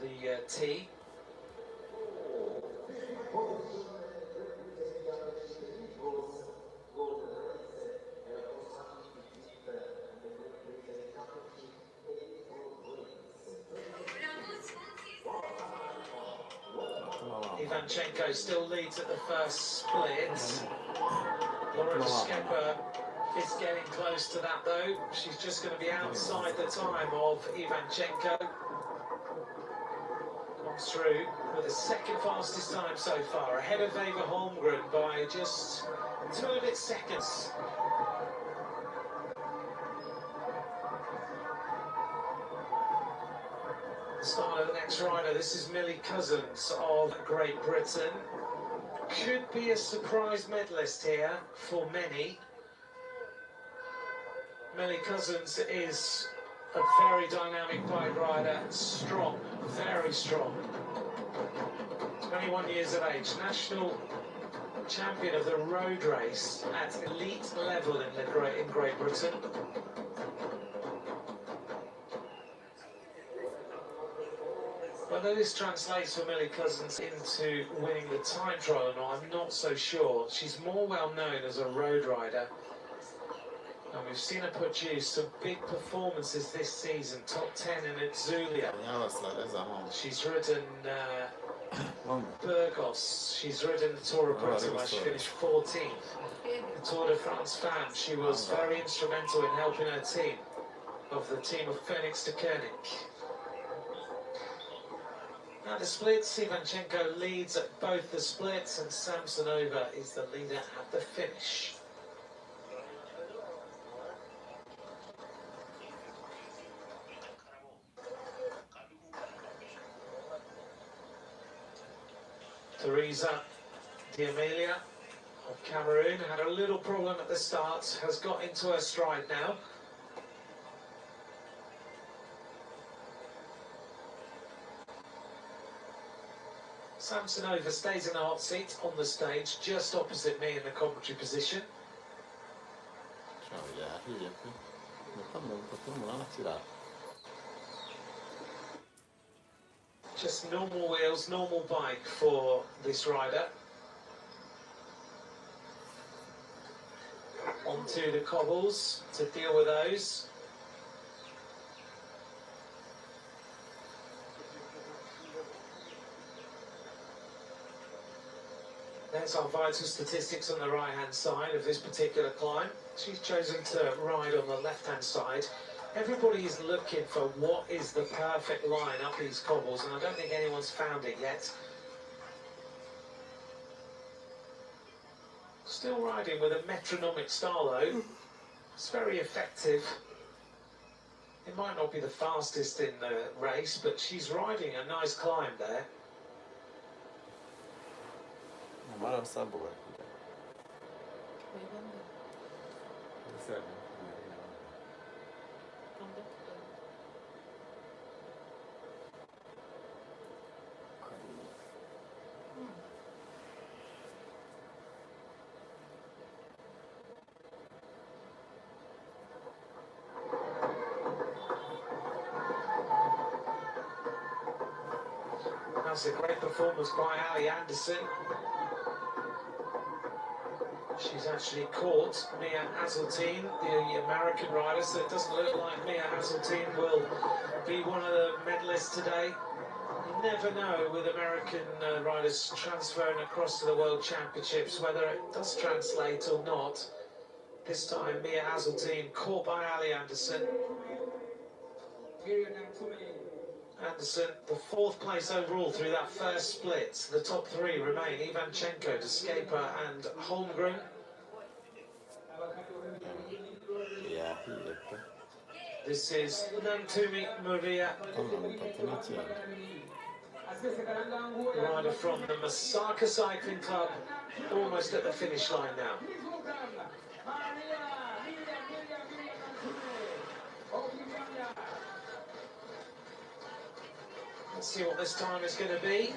the tea. Ivanchenko still leads at the first split. Laura Skepper is getting close to that though. She's just going to be outside the time of Ivanchenko. Comes through with the second fastest time so far, ahead of Eva Holmgren by just 2 seconds. Start of the next rider. This is Millie Cousins of Great Britain. Could be a surprise medalist here for many. Millie Cousins is a very dynamic bike rider, strong, very strong. 21 years of age, national champion of the road race at elite level in Great Britain. Whether this translates for Millie Cousins into winning the time trial or not, I'm not so sure. She's more well known as a road rider. And we've seen her produce some big performances this season, top 10 in Etzulia. She's ridden Burgos, she's ridden the Tour of Britain where she finished 14th. The Tour de France Femme, she was very instrumental in helping her team, of the team of Phoenix to Koenig. Now the splits, Ivanchenko leads at both the splits and Samsonova is the leader at the finish. Teresa Di Amelia Cameroon had a little problem at the start, has got into her stride now. Samsonova stays in the hot seat on the stage, just opposite me in the commentary position. Just normal wheels, normal bike for this rider. Onto the cobbles to deal with those. There's our vital statistics on the right-hand side of this particular climb. She's chosen to ride on the left-hand side. Everybody is looking for what is the perfect line up these cobbles, and I don't think anyone's found it yet. Still riding with a metronomic style though. It's very effective. It might not be the fastest in the race, but she's riding a nice climb there. That's a great performance by Ali Anderson. She's actually caught Mia Hazeltine, the American rider, so it doesn't look like Mia Hazeltine will be one of the medalists today. You never know with American riders transferring across to the World Championships whether it does translate or not. This time Mia Hazeltine caught by Ali Anderson. Anderson, the fourth place overall through that first split. The top three remain Ivanchenko, Skaper and Holmgren. This is Nantumi Maria, rider from the Masaka Cycling Club, almost at the finish line now. Let's see what this time is going to be.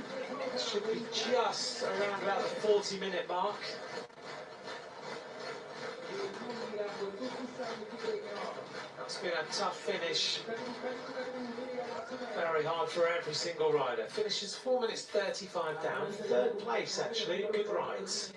It should be just around about the 40-minute mark. That's been a tough finish. Very hard for every single rider. Finishes 4 minutes 35 down. Third place, actually. Good rides.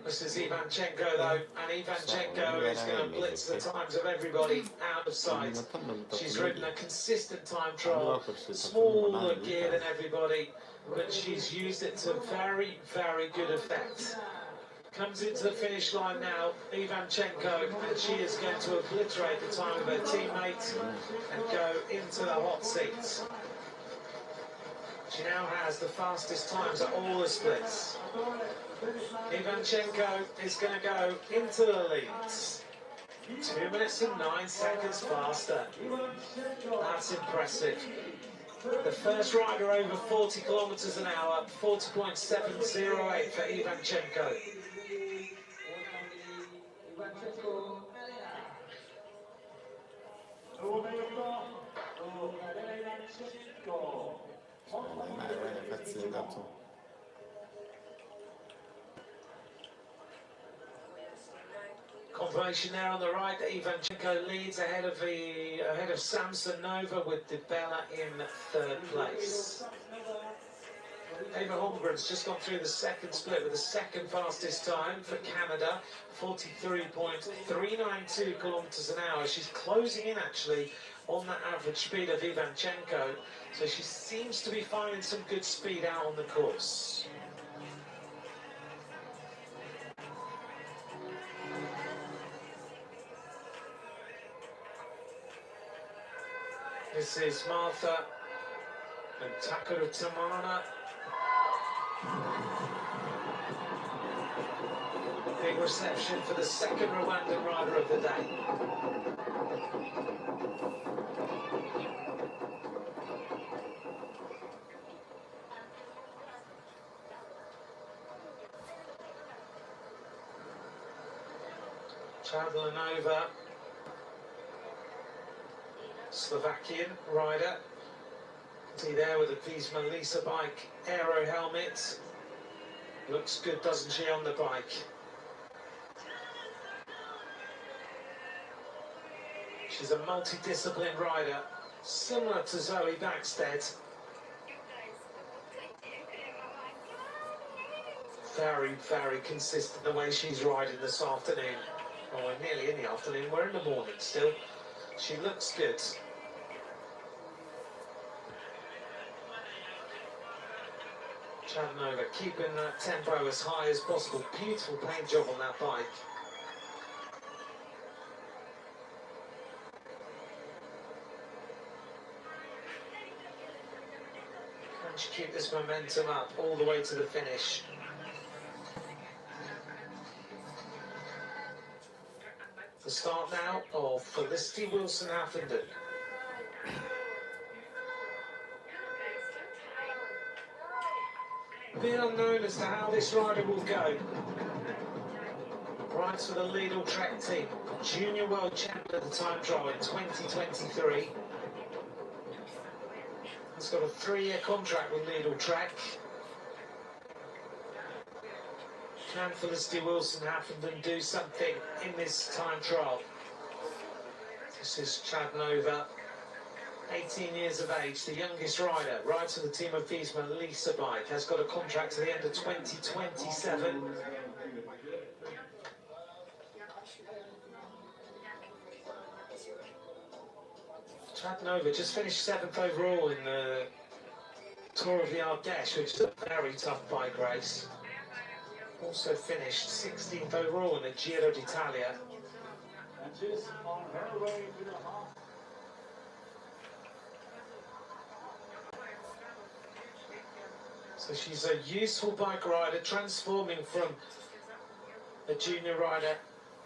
This is Ivanchenko though, and Ivanchenko is going to blitz the times of everybody out of sight. She's ridden a consistent time trial, smaller gear than everybody, but she's used it to very, very good effect. Comes into the finish line now, Ivanchenko, and she is going to obliterate the time of her teammate and go into the hot seats. She now has the fastest times at all the splits. Ivanchenko is going to go into the leads. 2 minutes and 9 seconds faster. That's impressive. The first rider over 40 kilometers an hour, 40.708 for Ivanchenko. Confirmation there on the right that Ivanchenko leads ahead of Samsonova with Dibella in third place. Ava Holmgren's just gone through the second split with the second fastest time for Canada, 43.392 kilometers an hour. She's closing in actually on that average speed of Ivanchenko, so she seems to be finding some good speed out on the course. This is Martha and Takuru Tamana. Big reception for the second Rwandan rider of the day. Chadlanova, Slovakian rider. See there with the Visma Lisa bike aero helmet. Looks good, doesn't she, on the bike? She's a multidisciplined rider, similar to Zoe Backstead. Very, very consistent the way she's riding this afternoon. Oh, we're nearly in the afternoon, we're in the morning still. She looks good. Chadlanova keeping that tempo as high as possible. Beautiful paint job on that bike. Can she keep this momentum up all the way to the finish? The start now of Felicity Wilson-Huffenden. A bit unknown as to how this rider will go. Rides for the Lidl Trek team, junior world champion at the time trial in 2023. He's got a 3-year contract with Lidl Trek. Can Felicity Wilson-Huffenden do something in this time trial? This is Chadlanova, 18 years of age, the youngest rider, rides for the team of Visma Lisa bike, has got a contract to the end of 2027. Chadlanova just finished 7th overall in the Tour of the Ardèche, which is a very tough bike race. Also finished 16th overall in the Giro d'Italia. And just on her way to the half. So she's a useful bike rider, transforming from a junior rider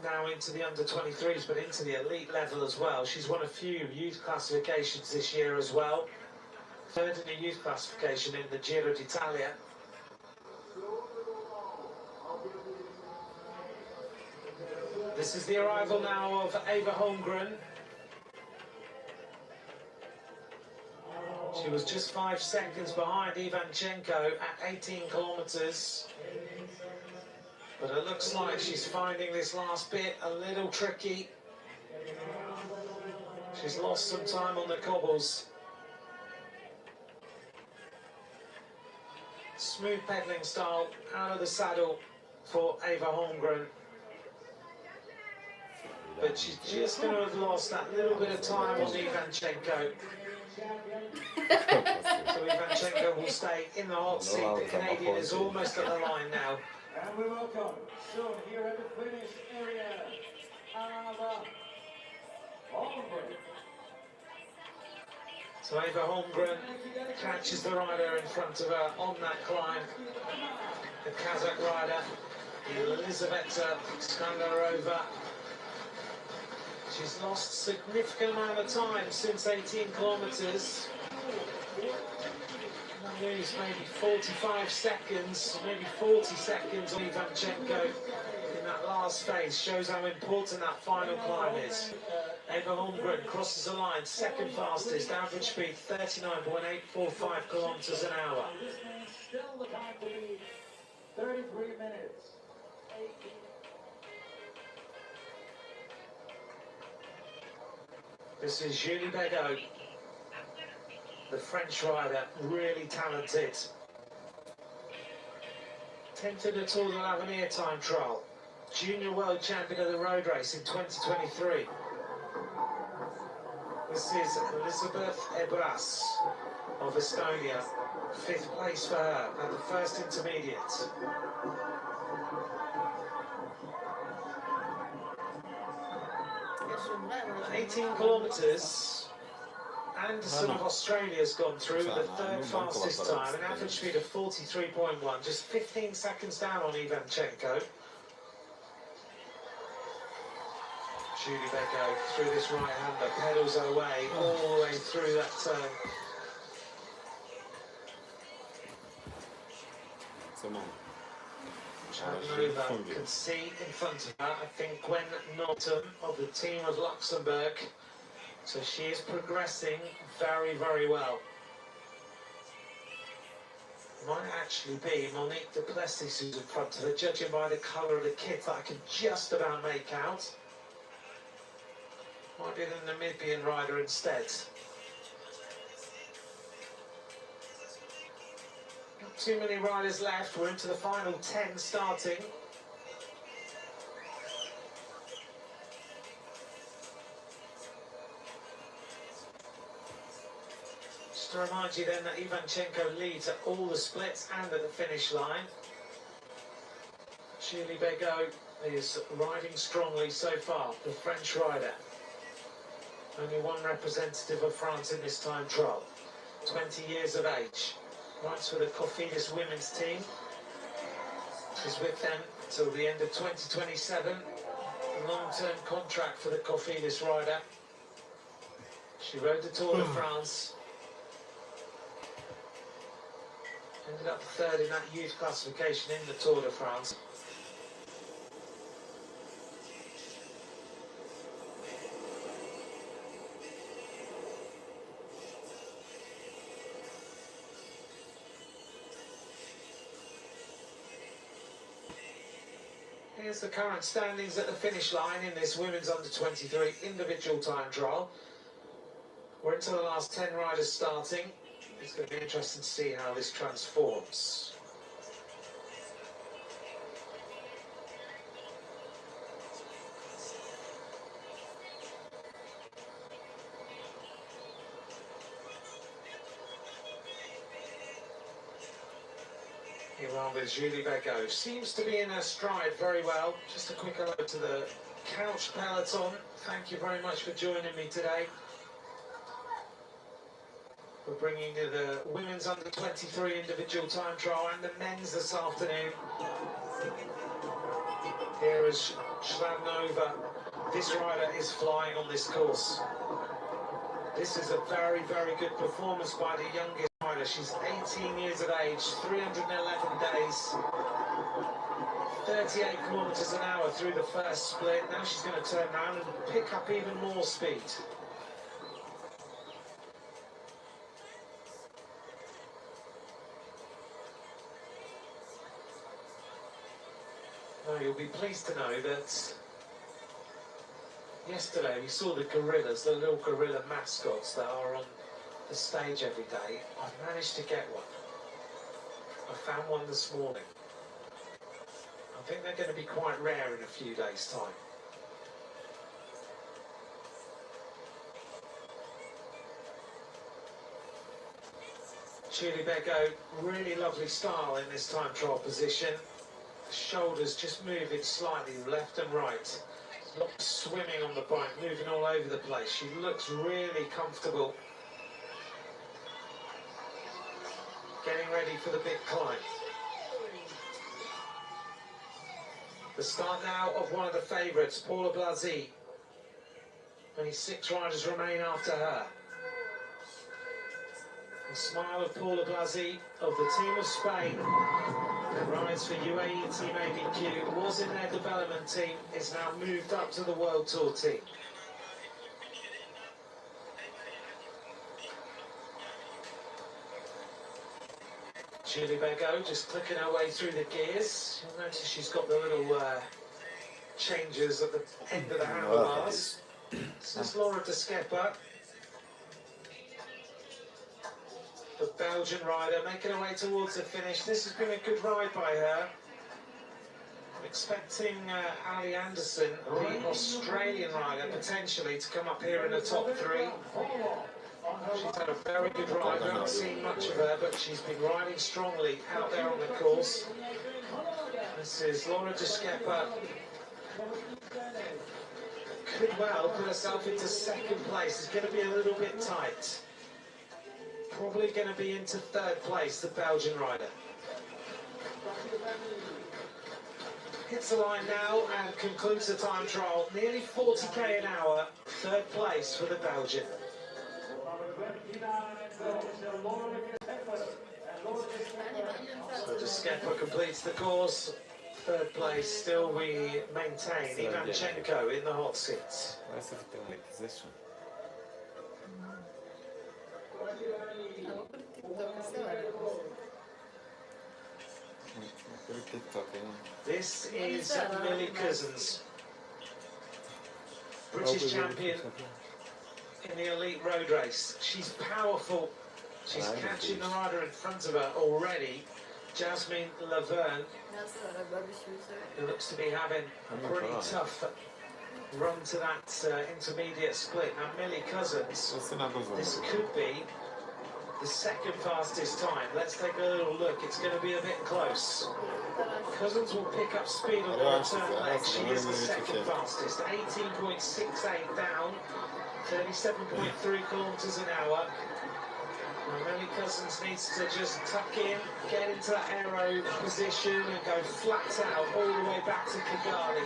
now into the under-23s, but into the elite level as well. She's won a few youth classifications this year as well. 3rd in the youth classification in the Giro d'Italia. This is the arrival now of Eva Holmgren. She was just 5 seconds behind Ivanchenko at 18 kilometers. But it looks like she's finding this last bit a little tricky. She's lost some time on the cobbles. Smooth pedaling style out of the saddle for Eva Holmgren. But she's just going to have lost that little bit of time on Ivanchenko. So Ivanchenko will stay in the hot seat. The Canadian is almost at the line now. And we welcome soon here at the finish area, Eva Holmgren. So Eva Holmgren catches the rider in front of her on that climb. The Kazakh rider, Elizaveta Skandarova. She's lost a significant amount of time since 18 kilometers. Lose maybe 45 seconds, maybe 40 seconds on Ivanchenko in that last phase. Shows how important that final climb is. Eva Holmgren crosses the line, 2nd fastest, average speed 39.845 kilometers an hour. This means still the time to be 33 minutes. This is Julie Bedeau, the French rider, really talented. 10th in the Tour de l'Avenir time trial. Junior world champion of the road race in 2023. This is Elizabeth Ebras of Estonia. 5th place for her at the first intermediate. 18 kilometres. Anderson of Australia's gone through the 3rd fastest time, an average speed of 43.1, just 15 seconds down on Ivanchenko. Julie Bedeau through this right-hander, pedals her way all the way through that turn. C'est bon. Nova can see in front of her, I think, Gwen Norton of the team of Luxembourg. So she is progressing very, very well. Might actually be Monique Duplessis who's in front of her, judging by the colour of the kit that I can just about make out. Might be the Namibian rider instead. Not too many riders left, we're into the final 10 starting. Just to remind you then that Ivanchenko leads at all the splits and at the finish line. Julie Begaud is riding strongly so far, the French rider. Only one representative of France in this time trial, 20 years of age. Rides for the Cofidis women's team. She's with them till the end of 2027. A long-term contract for the Cofidis rider. She rode the Tour de France. Ended up third in that youth classification in the Tour de France. Here's the current standings at the finish line in this women's under-23 individual time trial. We're into the last 10 riders starting. It's going to be interesting to see how this transforms. Here we are with Julie Begaud. Seems to be in her stride very well. Just a quick hello to the couch peloton. Thank you very much for joining me today. We're bringing you the women's under-23 individual time trial and the men's this afternoon. Here is Schladnova. This rider is flying on this course. This is a very, very good performance by the youngest rider. She's 18 years of age, 311 days, 38 kilometers an hour through the first split. Now she's going to turn around and pick up even more speed. Now you'll be pleased to know that yesterday we saw the gorillas, the little gorilla mascots that are on the stage every day. I've managed to get one. I found one this morning. I think they're going to be quite rare in a few days' time. Julie Begaud, really lovely style in this time trial position. The shoulders just moving slightly left and right. Not swimming on the bike, moving all over the place. She looks really comfortable. Getting ready for the big climb. The start now of one of the favourites, Paula Blasi. Only 6 riders remain after her. The smile of Paula Blasi of the team of Spain, that rides for UAE Team ABQ, was in their development team, is now moved up to the World Tour team. Julie Begaud just clicking her way through the gears. You'll notice she's got the little changes at the end of the handlebars. This is Laura de Schepper, the Belgian rider, making her way towards the finish. This has been a good ride by her. I'm expecting Ali Anderson, the Australian rider, potentially to come up here in the top 3. She's had a very good ride. I haven't seen much of her, but she's been riding strongly out there on the course. This is Laura de Schepper. Could well put herself into 2nd place. It's going to be a little bit tight. Probably going to be into 3rd place, the Belgian rider. Hits the line now and concludes the time trial. Nearly 40k an hour, 3rd place for the Belgian. So de Schepper completes the course. Third place, still we maintain Ivanchenko in the hot seat. Parece que tem uma possession. Pelo TikTok, hein? This is Millie Cousins, British champion in the elite road race. She's powerful. She's catching the rider in front of her already, Jasmine Laverne, who looks to be having a pretty tough run to that intermediate split. Now Millie Cousins, this could be the second fastest time. Let's take a little look. It's going to be a bit close. Cousins will pick up speed on the return leg. She is the second fastest. 18.68 down, 37.3 kilometers an hour. Now Millie Cousins needs to just tuck in, get into that aero position and go flat out all the way back to Kigali.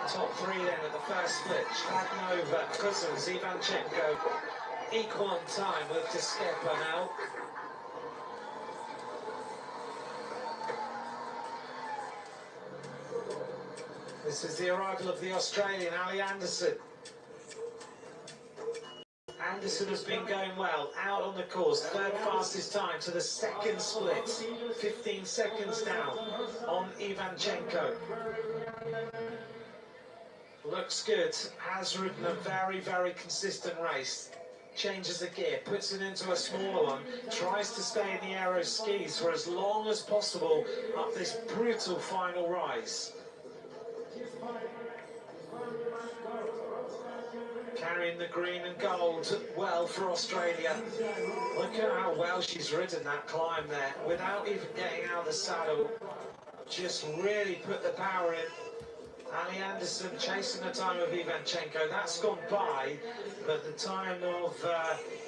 Top three then at the first split. Shagnova, Cousins, Ivanchenko, equal on time with Deskepa now. This is the arrival of the Australian, Ali Anderson. Anderson has been going well, out on the course, third fastest time to the second split, 15 seconds down on Ivanchenko. Looks good, has ridden a very, very consistent race. Changes the gear, puts it into a smaller one, tries to stay in the aero skis for as long as possible up this brutal final rise. Carrying the green and gold well for Australia. Look at how well she's ridden that climb there without even getting out of the saddle. Just really put the power in. Ali Anderson chasing the time of Ivanchenko. That's gone by, but the time of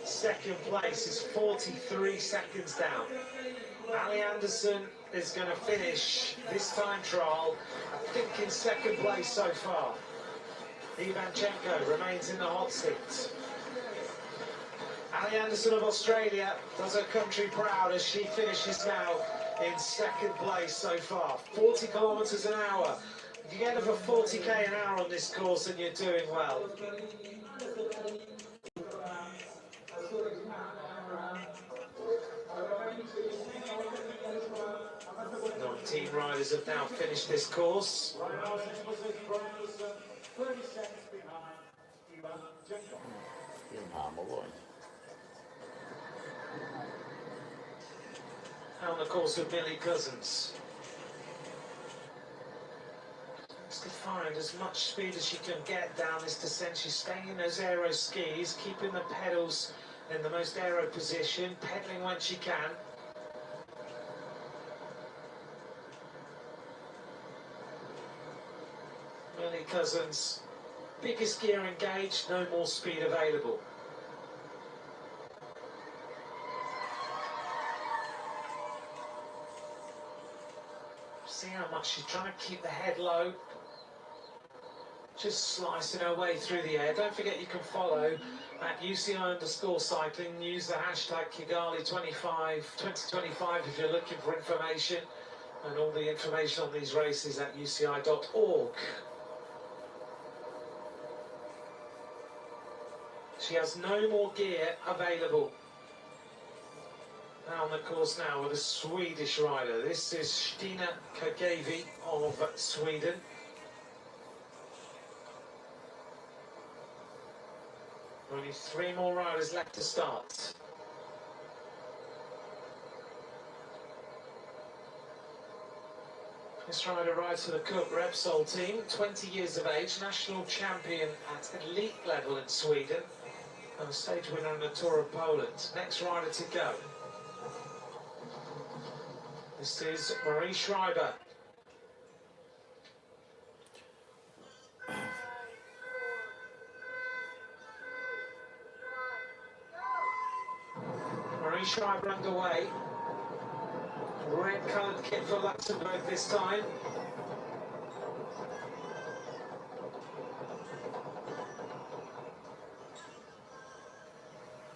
second place is 43 seconds down. Ali Anderson is going to finish this time trial, I think, in second place so far. Ivanchenko remains in the hot seat. Ali Anderson of Australia does her country proud as she finishes now in second place so far. 40 kilometres an hour. If you get over 40k an hour on this course, then you're doing well. 19 riders have now finished this course. On the course with Millie Cousins. Has to find as much speed as she can get down this descent. She's staying in those aero skis, keeping the pedals in the most aero position, pedaling when she can. Millie Cousins, biggest gear engaged, no more speed available. See how much she's trying to keep the head low. Just slicing her way through the air. Don't forget you can follow at UCI_cycling. Use the hashtag Kigali2025 if you're looking for information. And all the information on these races at UCI.org. She has no more gear available. Now on the course now with a Swedish rider. This is Stina Kagavi of Sweden. Only 3 more riders left to start. This rider rides for the Coop Repsol team, 20 years of age, national champion at elite level in Sweden, and a stage winner on the Tour of Poland. Next rider to go. This is Marie Schreiber. Marie Schreiber underway. Red coloured kit for Luxembourg this time.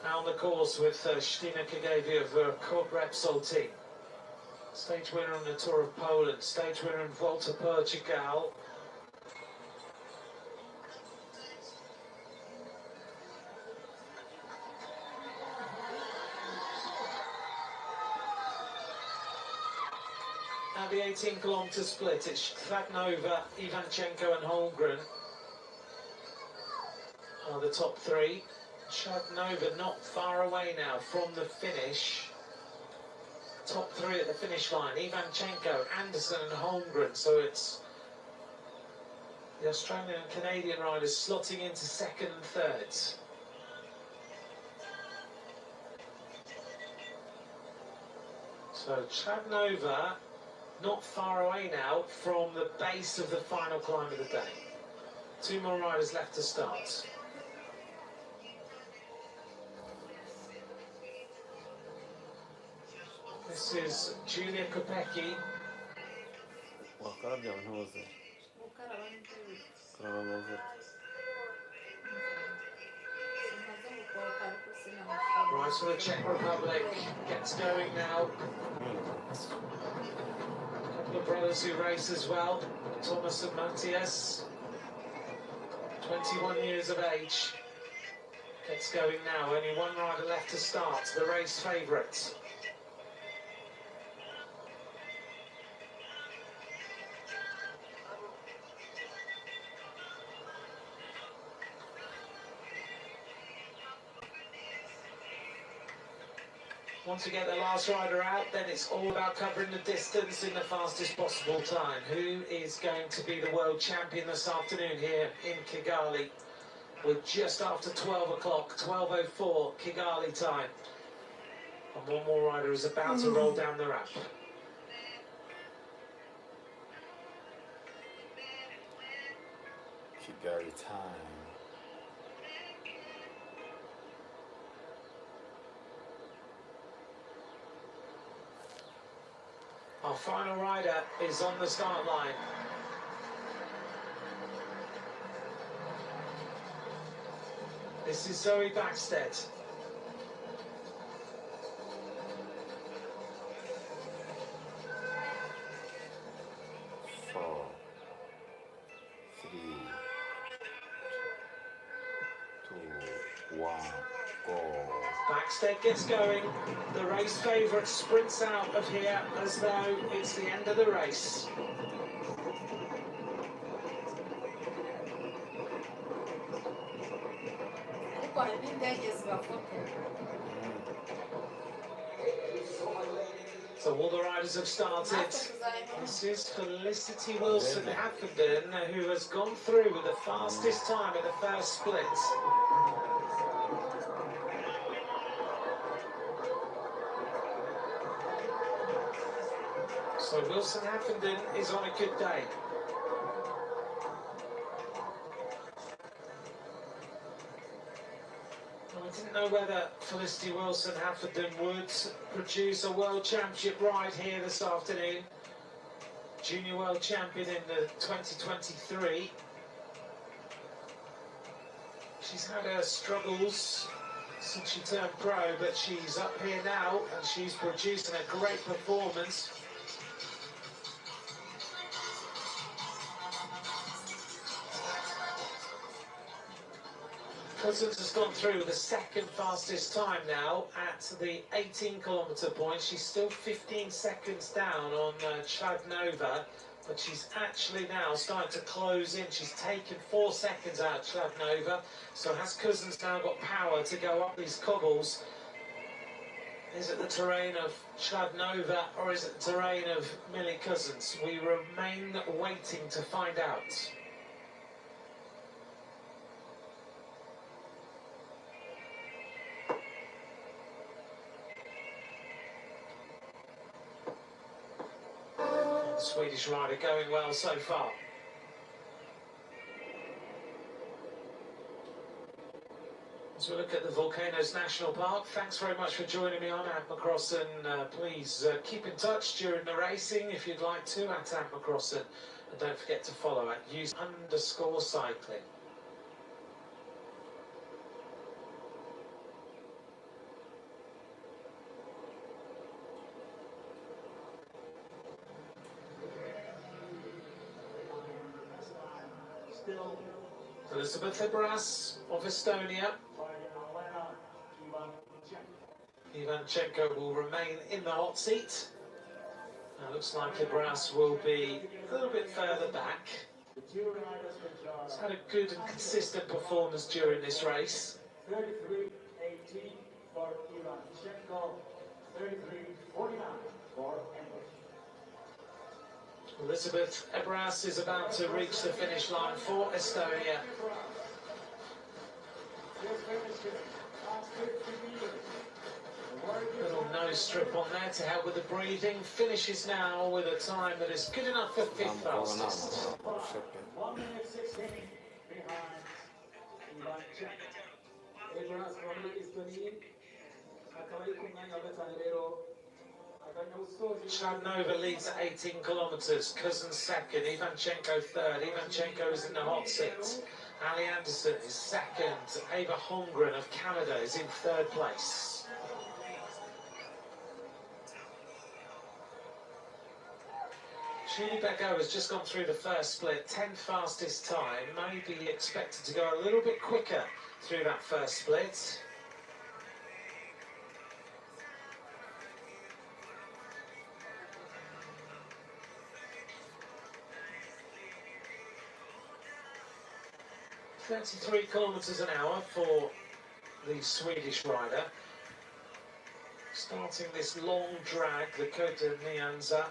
Now on the course with Stina Kagavi of Coop Repsol team. Stage winner on the Tour of Poland, stage winner in Volta Portugal. At the 18-kilometre split, it's Kladnova, Ivanchenko and Holmgren are the top three. Kladnova not far away now from the finish. Top three at the finish line, Ivanchenko, Anderson and Holmgren. So it's the Australian and Canadian riders slotting into second and third. So Kladnova not far away now from the base of the final climb of the day. Two more riders left to start. This is Julia Kopecky. والقرب يعني هو زي قرب منظر. Right, so the Czech Republic gets going now. A couple of brothers who race as well, Thomas and Matthias. 21 years of age. Gets going now, only one rider left to start, the race favourite. Once we get the last rider out, then it's all about covering the distance in the fastest possible time. Who is going to be the world champion this afternoon here in Kigali? We're just after 12 o'clock, 12:04 Kigali time. And one more rider is about to roll down the ramp. Kigali time. Our final rider is on the start line. This is Zoe Backstead. Four, three, two, one, go. Backstead gets going. The race favourite sprints out of here as though it's the end of the race. So all the riders have started. This is Felicity Wilson-Haffenden, who has gone through with the fastest time at the first split. So Wilson-Haffenden is on a good day. Well, I didn't know whether Felicity Wilson-Haffenden would produce a World Championship ride here this afternoon. Junior World Champion in the 2023. She's had her struggles since she turned pro, but she's up here now and she's producing a great performance. Cousins has gone through with the second fastest time now at the 18-kilometre point. She's still 15 seconds down on Kladnova, but she's actually now starting to close in. She's taken 4 seconds out of Kladnova, so has Cousins now got power to go up these cobbles? Is it the terrain of Kladnova or is it the terrain of Millie Cousins? We remain waiting to find out. Swedish rider going well so far. As we look at the Volcanoes National Park, thanks very much for joining me. I'm Ant McCrossan. Please keep in touch during the racing if you'd like to, at Ant McCrossan. And don't forget to follow at use_cycling. still Elizabeth Ibras of Estonia. Ivanchenko will remain in the hot seat. Now looks like Ibras will be a little bit further back. He's had a good and consistent performance during this race. 33-18 for Ivanchenko, 33-49 for English. Elizabeth Ibras is about to reach the finish line for Estonia. Little nose strip on there to help with the breathing. Finishes now with a time that is good enough for fifth fastest. 1 minute 16 behind Ivanchenko. Ibras wo muri Estonia akaba ari ku mwanya wa gatanu rero aganya gusoza Chladnova leads at 18 kilometres, Cousins second, Ivanchenko third. Ivanchenko is in the hot seat. Ali Anderson is second. Ava Holmgren of Canada is in third place. Julie Bego has just gone through the first split, 10th fastest time, maybe expected to go a little bit quicker through that first split. .33 kilometres an hour for the Swedish rider. Starting this long drag, the Côte de Nyanza.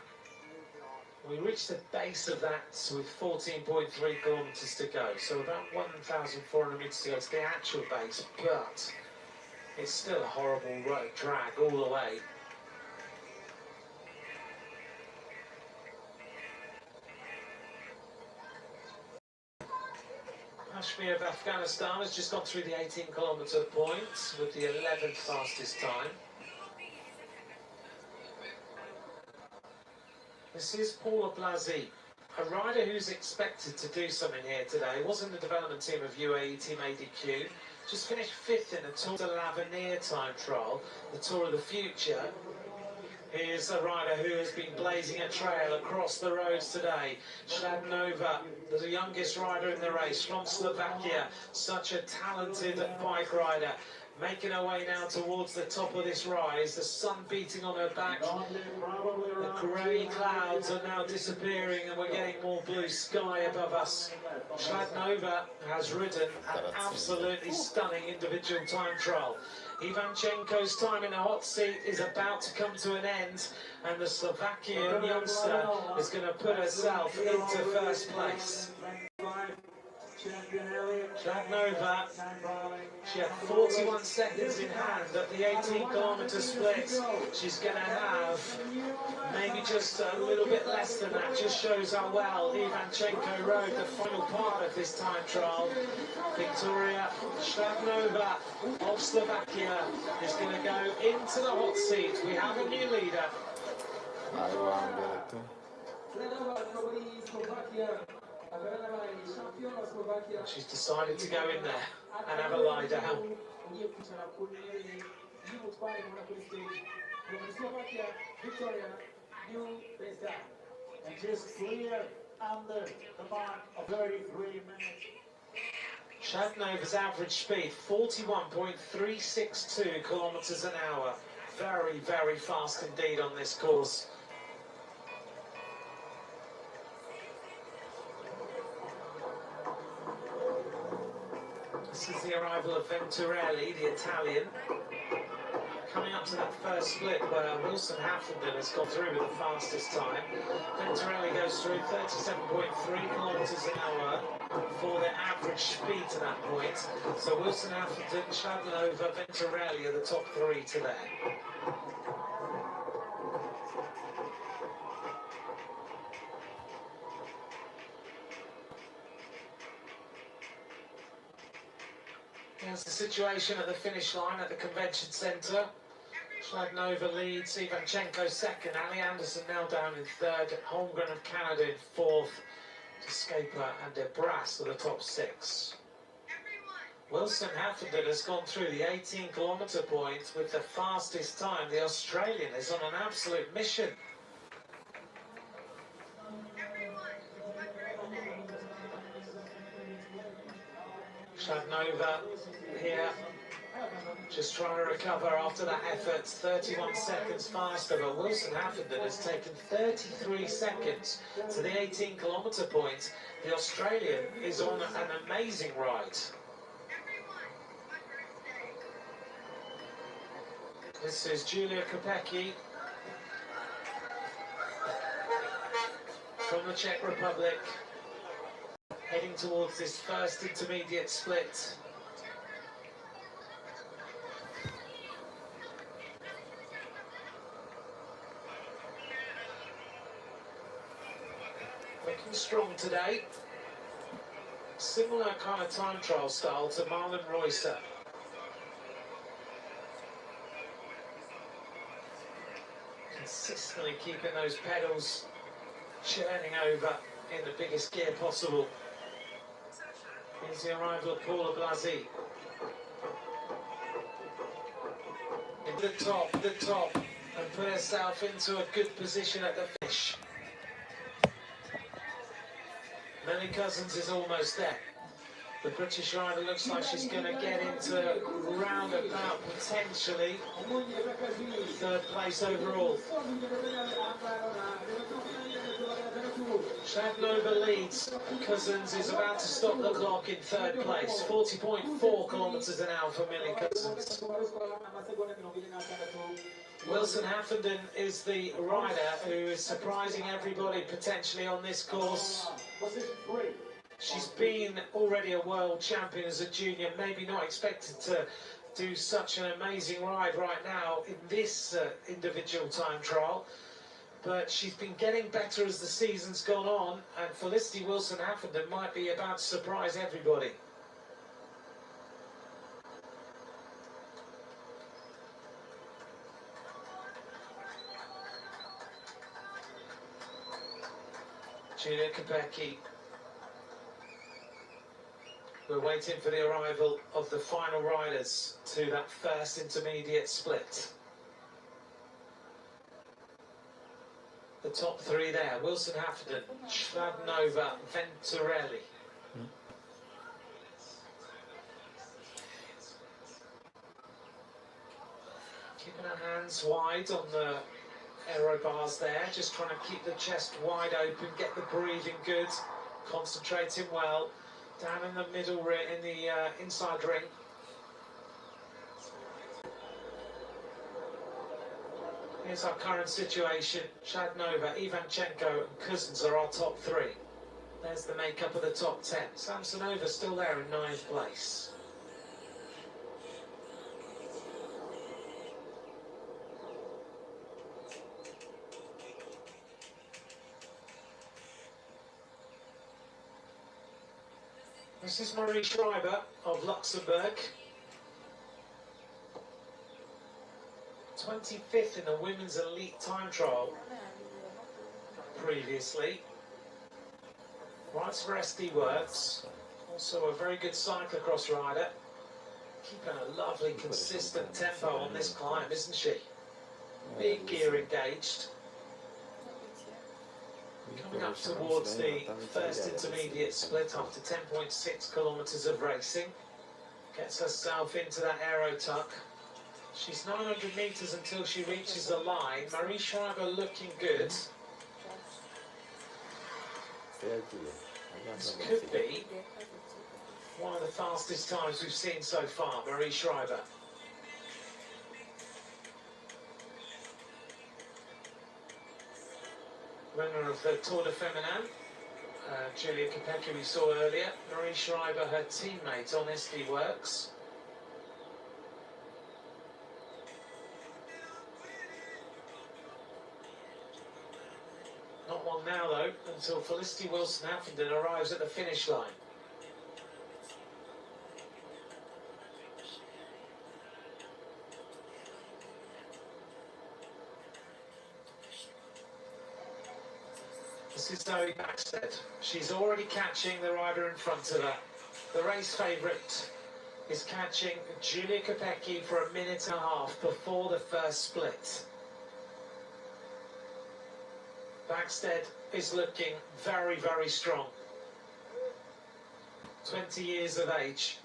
We reached the base of that with 14.3 kilometres to go, so about 1,400 metres to go to the actual base, but it's still a horrible drag all the way. Kashmir of Afghanistan has just gone through the 18-kilometre point with the 11th fastest time. This is Paula Blasi, a rider who's expected to do something here today. Was in the development team of UAE Team ADQ. Just finished 5th in the Tour de l'Avenir time trial, the Tour of the Future. Here's a rider who has been blazing a trail across the roads today. Chladnova, the youngest rider in the race from Slovakia. Such a talented bike rider. Making her way now towards the top of this rise, the sun beating on her back. The grey clouds are now disappearing and we're getting more blue sky above us. Chladnova has ridden an absolutely stunning individual time trial. Ivanchenko's time in the hot seat is about to come to an end, and the Slovakian youngster is going to put herself into first place. Chladnova, she had 41 seconds in hand at the 18-kilometre split. She's going to have maybe just a little bit less than that. Just shows how well Ivanchenko rode the final part of this time trial. Victoria Chladnova of Slovakia is going to go into the hot seat. We have a new leader. She's decided to go in there and have a lie down. And just clear under the mark of 33 minutes. Chladnova's average speed, 41.362 kilometres an hour. Very, very fast indeed on this course. This is the arrival of Venturelli, the Italian. Coming up to that first split where Wilson Haffenden has gone through with the fastest time. Venturelli goes through 37.3 kilometres an hour for their average speed to that point. So Wilson Haffenden, Chladnova, Venturelli are the top three today. Here's the situation at the finish line at the convention centre. Chladnova leads, Ivanchenko second, Ali Anderson now down in third, Holmgren of Canada in fourth, Scaper and Ibras are the top six. Wilson Haffenden has gone through the 18-kilometre point with the fastest time. The Australian is on an absolute mission. Shadnova here, just trying to recover after that effort. 31 seconds faster, but Wilson Huffington has taken 33 seconds to the 18-kilometre point. The Australian is on an amazing ride. This is Julia Kopecky from the Czech Republic, heading towards this first intermediate split. Looking strong today. Similar kind of time trial style to Marlon Reusser. Consistently keeping those pedals churning over in the biggest gear possible. Here's the arrival of Paula Blasi. In the top, and put herself into a good position at the finish. Millie Cousins is almost there. The British rider looks like she's going to get into round about potentially third place overall. Shadnova leads. Cousins is about to stop the clock in third place. 40.4 kilometres an hour for Millie Cousins. Wilson Huffington is the rider who is surprising everybody potentially on this course. She's been already a world champion as a junior, maybe not expected to do such an amazing ride right now in this individual time trial. But she's been getting better as the season's gone on, and Felicity Wilson Huffington might be about to surprise everybody. Julia Kopecky. We're waiting for the arrival of the final riders to that first intermediate split. The top three there: Wilson Huffington, Shadnova, Venturelli. Keeping her hands wide on the aero bars there, just trying to keep the chest wide open, get the breathing good, concentrating well. Down in the middle, in the inside ring. Here's our current situation. Shadnova, Ivanchenko and Cousins are our top three. There's the makeup of the top 10. Samsonova still there in 9th place. This is Marie Schreiber of Luxembourg. 25th in the women's elite time trial previously. Rides for SD Works. Also a very good cyclocross rider. Keeping a lovely consistent tempo on this climb, isn't she? Big gear engaged. Coming up towards the first intermediate split after 10.6 kilometres of racing. Gets herself into that aero tuck. She's 900 metres until she reaches the line. Marie Schreiber looking good. This could be one of the fastest times we've seen so far, Marie Schreiber. Winner of the Tour de Feminin, Julia Kopecky we saw earlier. Marie Schreiber, her teammate on SD Works. Not long now though, until Felicity Wilson Huffington arrives at the finish line. This is Zoe Backstead. She's already catching the rider in front of her. The race favourite is catching Julia Kopecky for 1.5 minutes before the first split. Backstead is looking very, very strong. 20 years of age.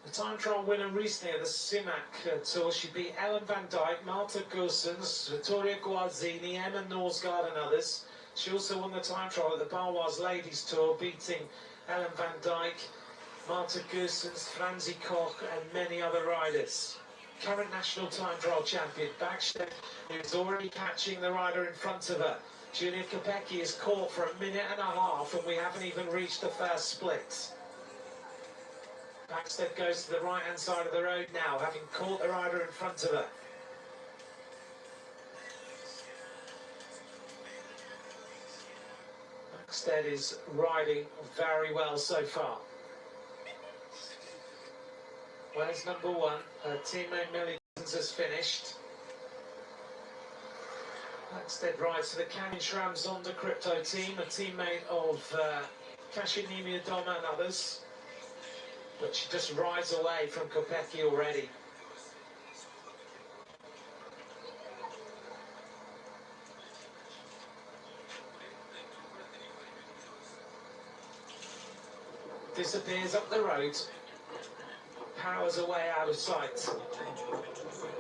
The time trial winner recently at the Sumac Tour, she beat Ellen van Dijk, Marta Goossens, Vittoria Guazzini, Emma Norsgaard and others. She also won the time trial at the Baloise Ladies Tour, beating Ellen van Dijk, Marta Goossens, Franzi Koch and many other riders. Current national time trial champion Backstead is already catching the rider in front of her. Julia Kopecky is caught for a minute and a half and we haven't even reached the first split. Backstead goes to the right-hand side of the road now, having caught the rider in front of her. Backstead is riding very well so far. Where's number one? Her teammate Millie has finished. Backstead rides for the Canyon SRAM Zonda Crypto team, a teammate of Kashimimi Adoma and others. But she just rides away from Kopecky already. Disappears up the road, powers away out of sight.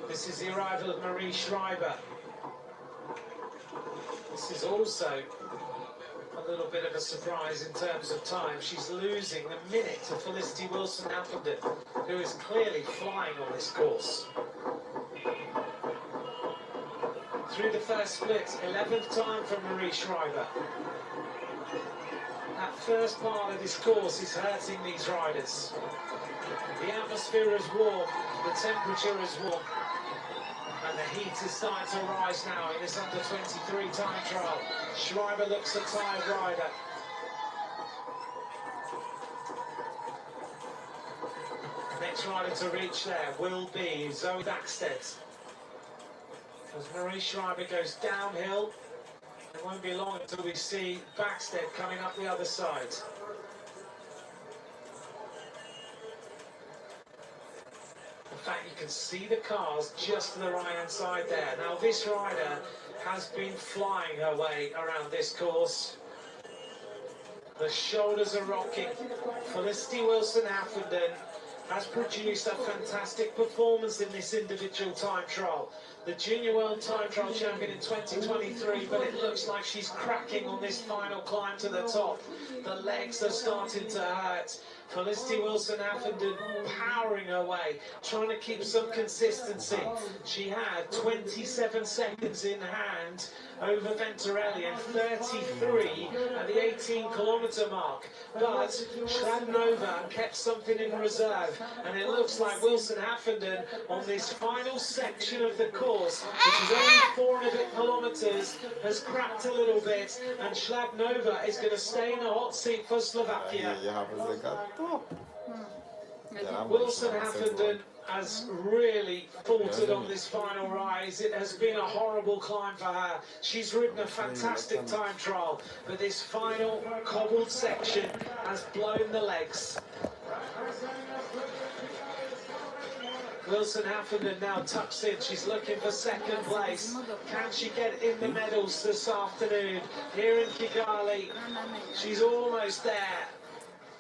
This is the arrival of Marie Schreiber. This is also a little bit of a surprise in terms of time. She's losing the minute to Felicity Wilson-Appleton, who is clearly flying on this course. Through the first split, 11th time for Marie Schreiber. That first part of this course is hurting these riders. The atmosphere is warm, the temperature is warm, and the heat is starting to rise now in this under-23 time trial. Schreiber looks a tired rider. Next rider to reach there will be Zoe Backstead. As Marie Schreiber goes downhill, it won't be long until we see Backstead coming up the other side. In fact, you can see the cars just to the right-hand side there. Now, this rider has been flying her way around this course. The shoulders are rocking. Felicity Wilson-Appleton has produced a fantastic performance in this individual time trial. The Junior World Time Trial Champion in 2023, but it looks like she's cracking on this final climb to the top. The legs are starting to hurt. Felicity Wilson-Appleton powering her way, trying to keep some consistency. She had 27 seconds in hand over Venturelli and 33 at the 18-kilometre mark. But Schladnova kept something in reserve, and it looks like Wilson-Appleton on this final section of the course, which is only 4.5 kilometres, has cracked a little bit, and Schladnova is going to stay in the hot seat for Slovakia. Wilson-Appleton has really faltered on this final rise. It has been a horrible climb for her. She's ridden a fantastic time trial, but this final cobbled section has blown the legs. Wilson-Appleton now tucks in. She's looking for second place. Can she get in the medals this afternoon here in Kigali? She's almost there.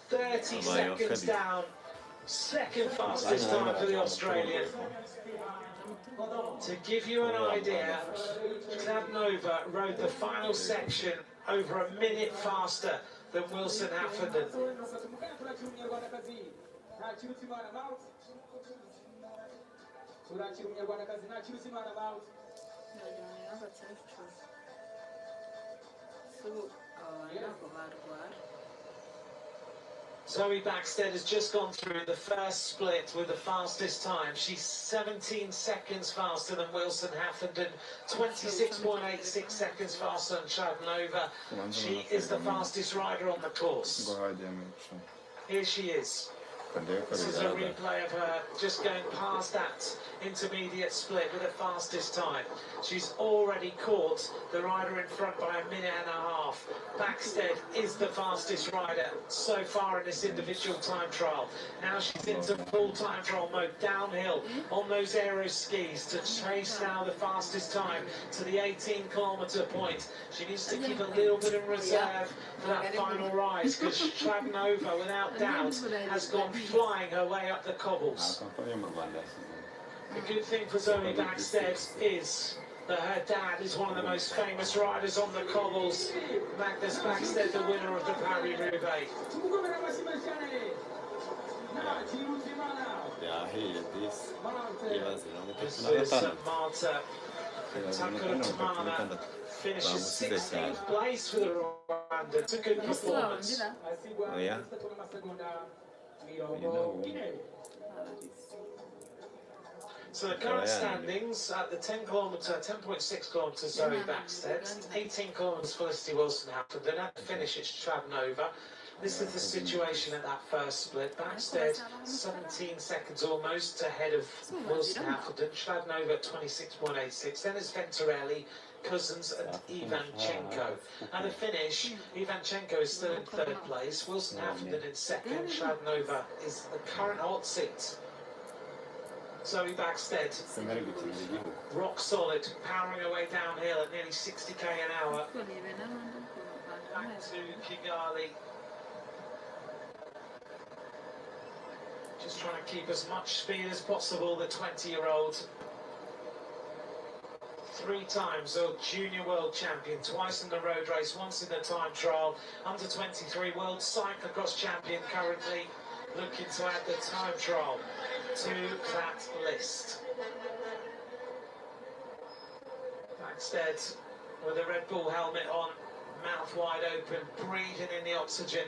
30 seconds down. Second fastest time for the Australian. To give you an idea, Schladnova rode the final section over a minute faster than Wilson-Appleton. Zoe Backstead has just gone through the first split with the fastest time. She's 17 seconds faster than Wilson-Appleton, 26.86 seconds faster than Schladnova. She is the fastest rider on the course. Here she is. This is a replay of her just going past that intermediate split with the fastest time. She's already caught the rider in front by a minute and a half. Backstead is the fastest rider so far in this individual time trial. Now she's into full time trial mode, downhill on those aero skis to chase now the fastest time to the 18-kilometre point. She needs to keep a little bit in reserve for that final rise, because Schladnova, without doubt, has gone flying her way up the cobbles. The good thing for Zoe Backstead is that her dad is one of the most famous riders on the cobbles. Magnus Backstead, the winner of the Paris-Roubaix. Yeah, he is this. He was This is Marta Takaratamana finishes 16th place for the Rwanda. It's a good performance. Oh, yeah. You know. So the current standings at the 10.6 kilometres Zoe Backstead, 18 kilometres Felicity Wilson happened, then at the finish it's Travnova. This is the situation at that first split. Backstead 17 seconds almost ahead of Wilson Haffelden, Travnova at 26.86, then it's Venturelli, Cousins and Ivanchenko. At the finish, Ivanchenko is still in third place, Wilson Haffelden in second, Travnova is the current hot seat. Zoe Backstead, rock solid, powering her way downhill at nearly 60k an hour. Back to Kigali. Just trying to keep as much speed as possible, the 20-year-old. 3 times a junior world champion, twice in the road race, once in the time trial. Under 23 world cyclocross champion currently. Looking to add the time trial to that list. Backstead with a Red Bull helmet on, mouth wide open, breathing in the oxygen,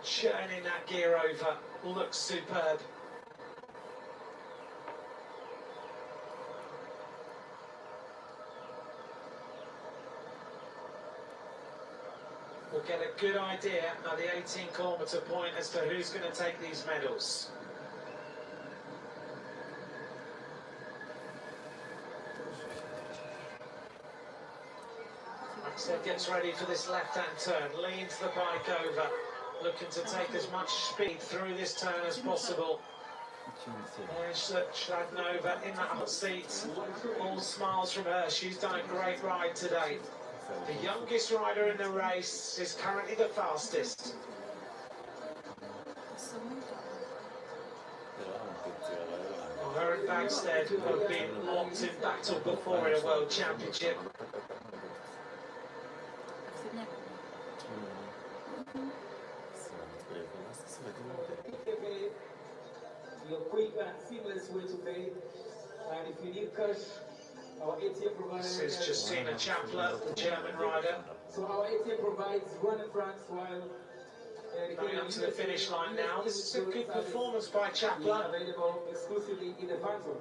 churning that gear over, looks superb. We'll get a good idea at the 18-kilometre point as to who's going to take these medals. Backstead gets ready for this left-hand turn, leads the bike over, looking to take as much speed through this turn as possible. There's Travnova in that hot seat, all smiles from her. She's done a great ride today. The youngest rider in the race is currently the fastest. Well, her and Backstead have been locked in battle before in a World Championship. Your quick and seamless way to pay. And if you need cash, our ATM provider. This is Justina Chapler, the German rider. So our ATM provides run in France while coming up to the finish line now. This is a good performance by Chapler. Available exclusively in the Phantom.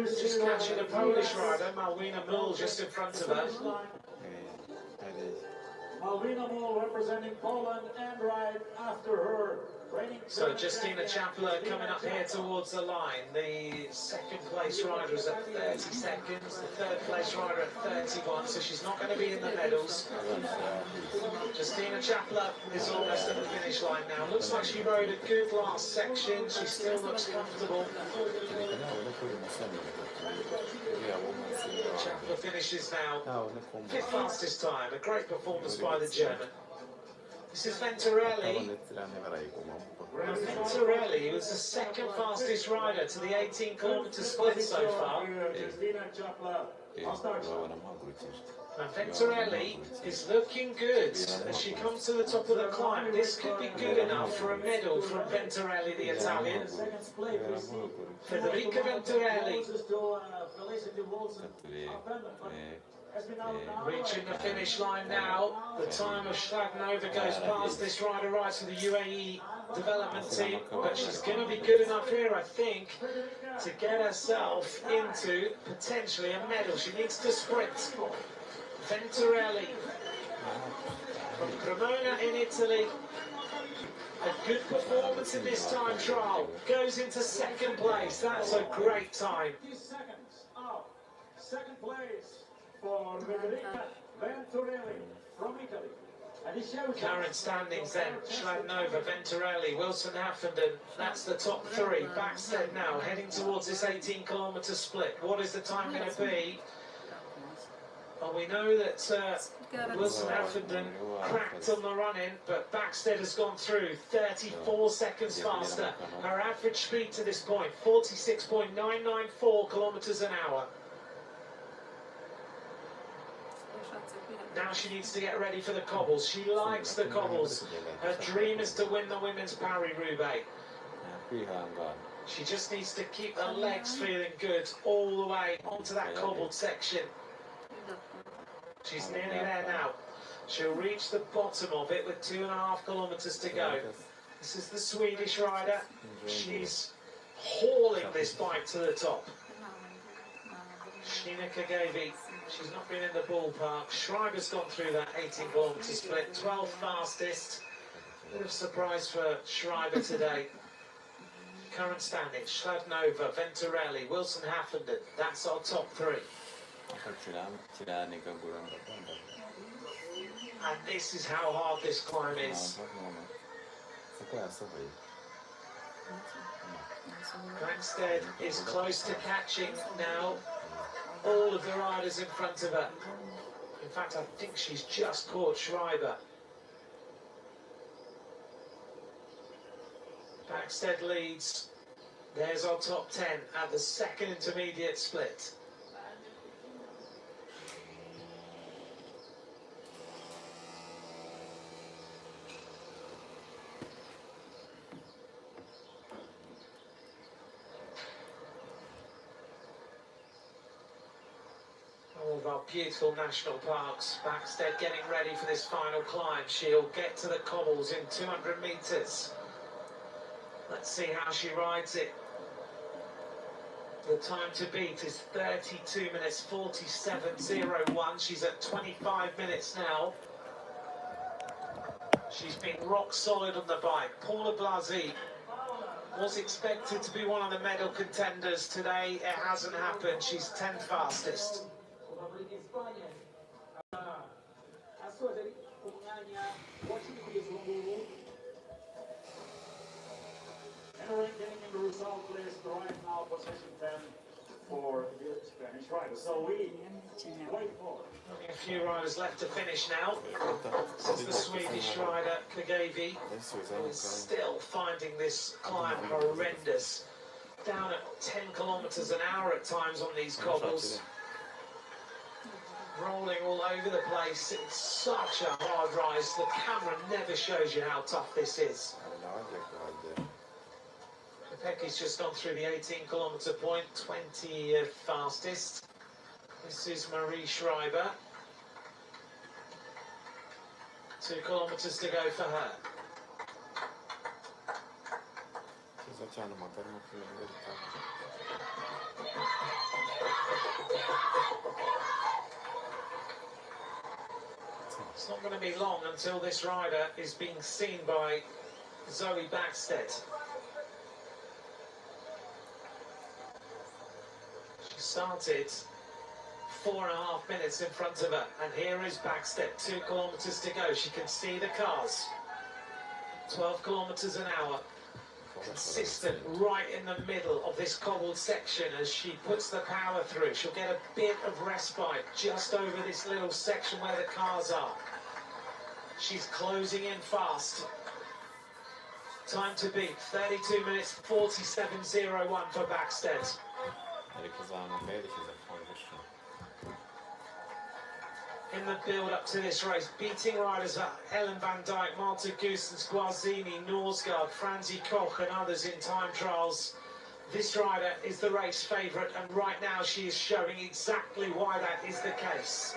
Just catching a Polish rider, Malwina Mull, just in front of her. Malwina Mull representing Poland and right after her. So Justina Chapler coming up here towards the line. The second place rider is at 30 seconds, the third place rider at 31, so she's not going to be in the medals. Justina Chapler is almost at the finish line now. Looks like she rode a good last section, she still looks comfortable. Chapler finishes now, 5th fastest time, a great performance by the German. This is Venturelli. Venturelli was the second fastest rider to the 18-kilometre split so far. And Venturelli is looking good as she comes to the top of the climb. This could be good enough for a medal from Venturelli, the Italian. Federica Venturelli. Reaching the finish line now. The time of Travnova goes past this rider right to the UAE development team, but she's going to be good enough here, I think, to get herself into potentially a medal. She needs to sprint. Venturelli from Cremona in Italy. A good performance in this time trial. Goes into second place. That's a great time. 50 seconds out. Second place for Federica Venturelli from Italy. Current standings then, Travnova, Venturelli, Wilson Haffelden, that's the top 3. Backstead now, heading towards this 18-kilometre split. What is the time going to be? Well, we know that Wilson Huffenden cracked on the run-in, but Backstead has gone through 34 seconds faster. Her average speed to this point, 46.994 kilometres an hour. Now she needs to get ready for the cobbles. She likes the cobbles. Her dream is to win the women's Paris-Roubaix. She just needs to keep her legs feeling good all the way onto that cobbled section. She's nearly there now. She'll reach the bottom of it with 2.5 kilometres to go. This is the Swedish rider. She's hauling this bike to the top. Sheena Kagavi, she's not been in the ballpark. Schreiber's gone through that 18-kilometre split, 12th fastest. Bit of surprise for Schreiber today. Current standing, Schladnova, Venturelli, Wilson Huffenden. That's our top three. And this is how hard this climb is. Backstead is close to catching now all of the riders in front of her. In fact, I think she's just caught Schreiber. Backstead leads. There's our top 10 at the second intermediate split. All of our beautiful national parks. Backstead getting ready for this final climb. She'll get to the cobbles in 200 metres. Let's see how she rides it. The time to beat is 32 minutes 47.01. She's at 25 minutes now. She's been rock solid on the bike. Paula Blasi was expected to be one of the medal contenders today. It hasn't happened. She's 10th fastest. Entering in the result list right now, position 10 for the Spanish rider. So we wait for Only a few riders left to finish now. This is the Swedish rider Kagavi, who is still finding this climb horrendous. Down at 10 kilometres an hour at times on these cobbles. Rolling all over the place. It's such a hard rise. The camera never shows you how tough this is. Pecky's just gone through the 18-kilometre point, 20th fastest. This is Marie Schreiber. 2 kilometres to go for her. It's not going to be long until this rider is being seen by Zoe Backstead. She started 4.5 minutes in front of her, and here is Backstead, 2 kilometres to go. She can see the cars. 12 kilometres an hour. Consistent right in the middle of this cobbled section as she puts the power through. She'll get a bit of respite just over this little section where the cars are. She's closing in fast. Time to beat, 32 minutes 47.01 for Backstead. In the build-up to this race, beating riders are Ellen van Dijk, Marta Goossens, Guarzini, Norsgaard, Franzi Koch and others in time trials. This rider is the race favourite, and right now she is showing exactly why that is the case.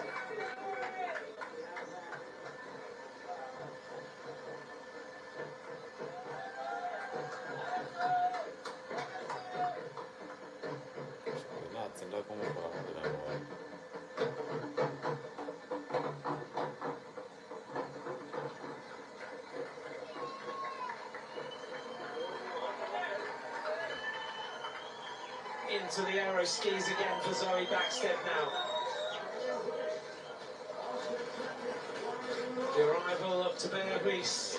Into the aero skis again for Zoe Backstead now. The arrival of Tabea Rees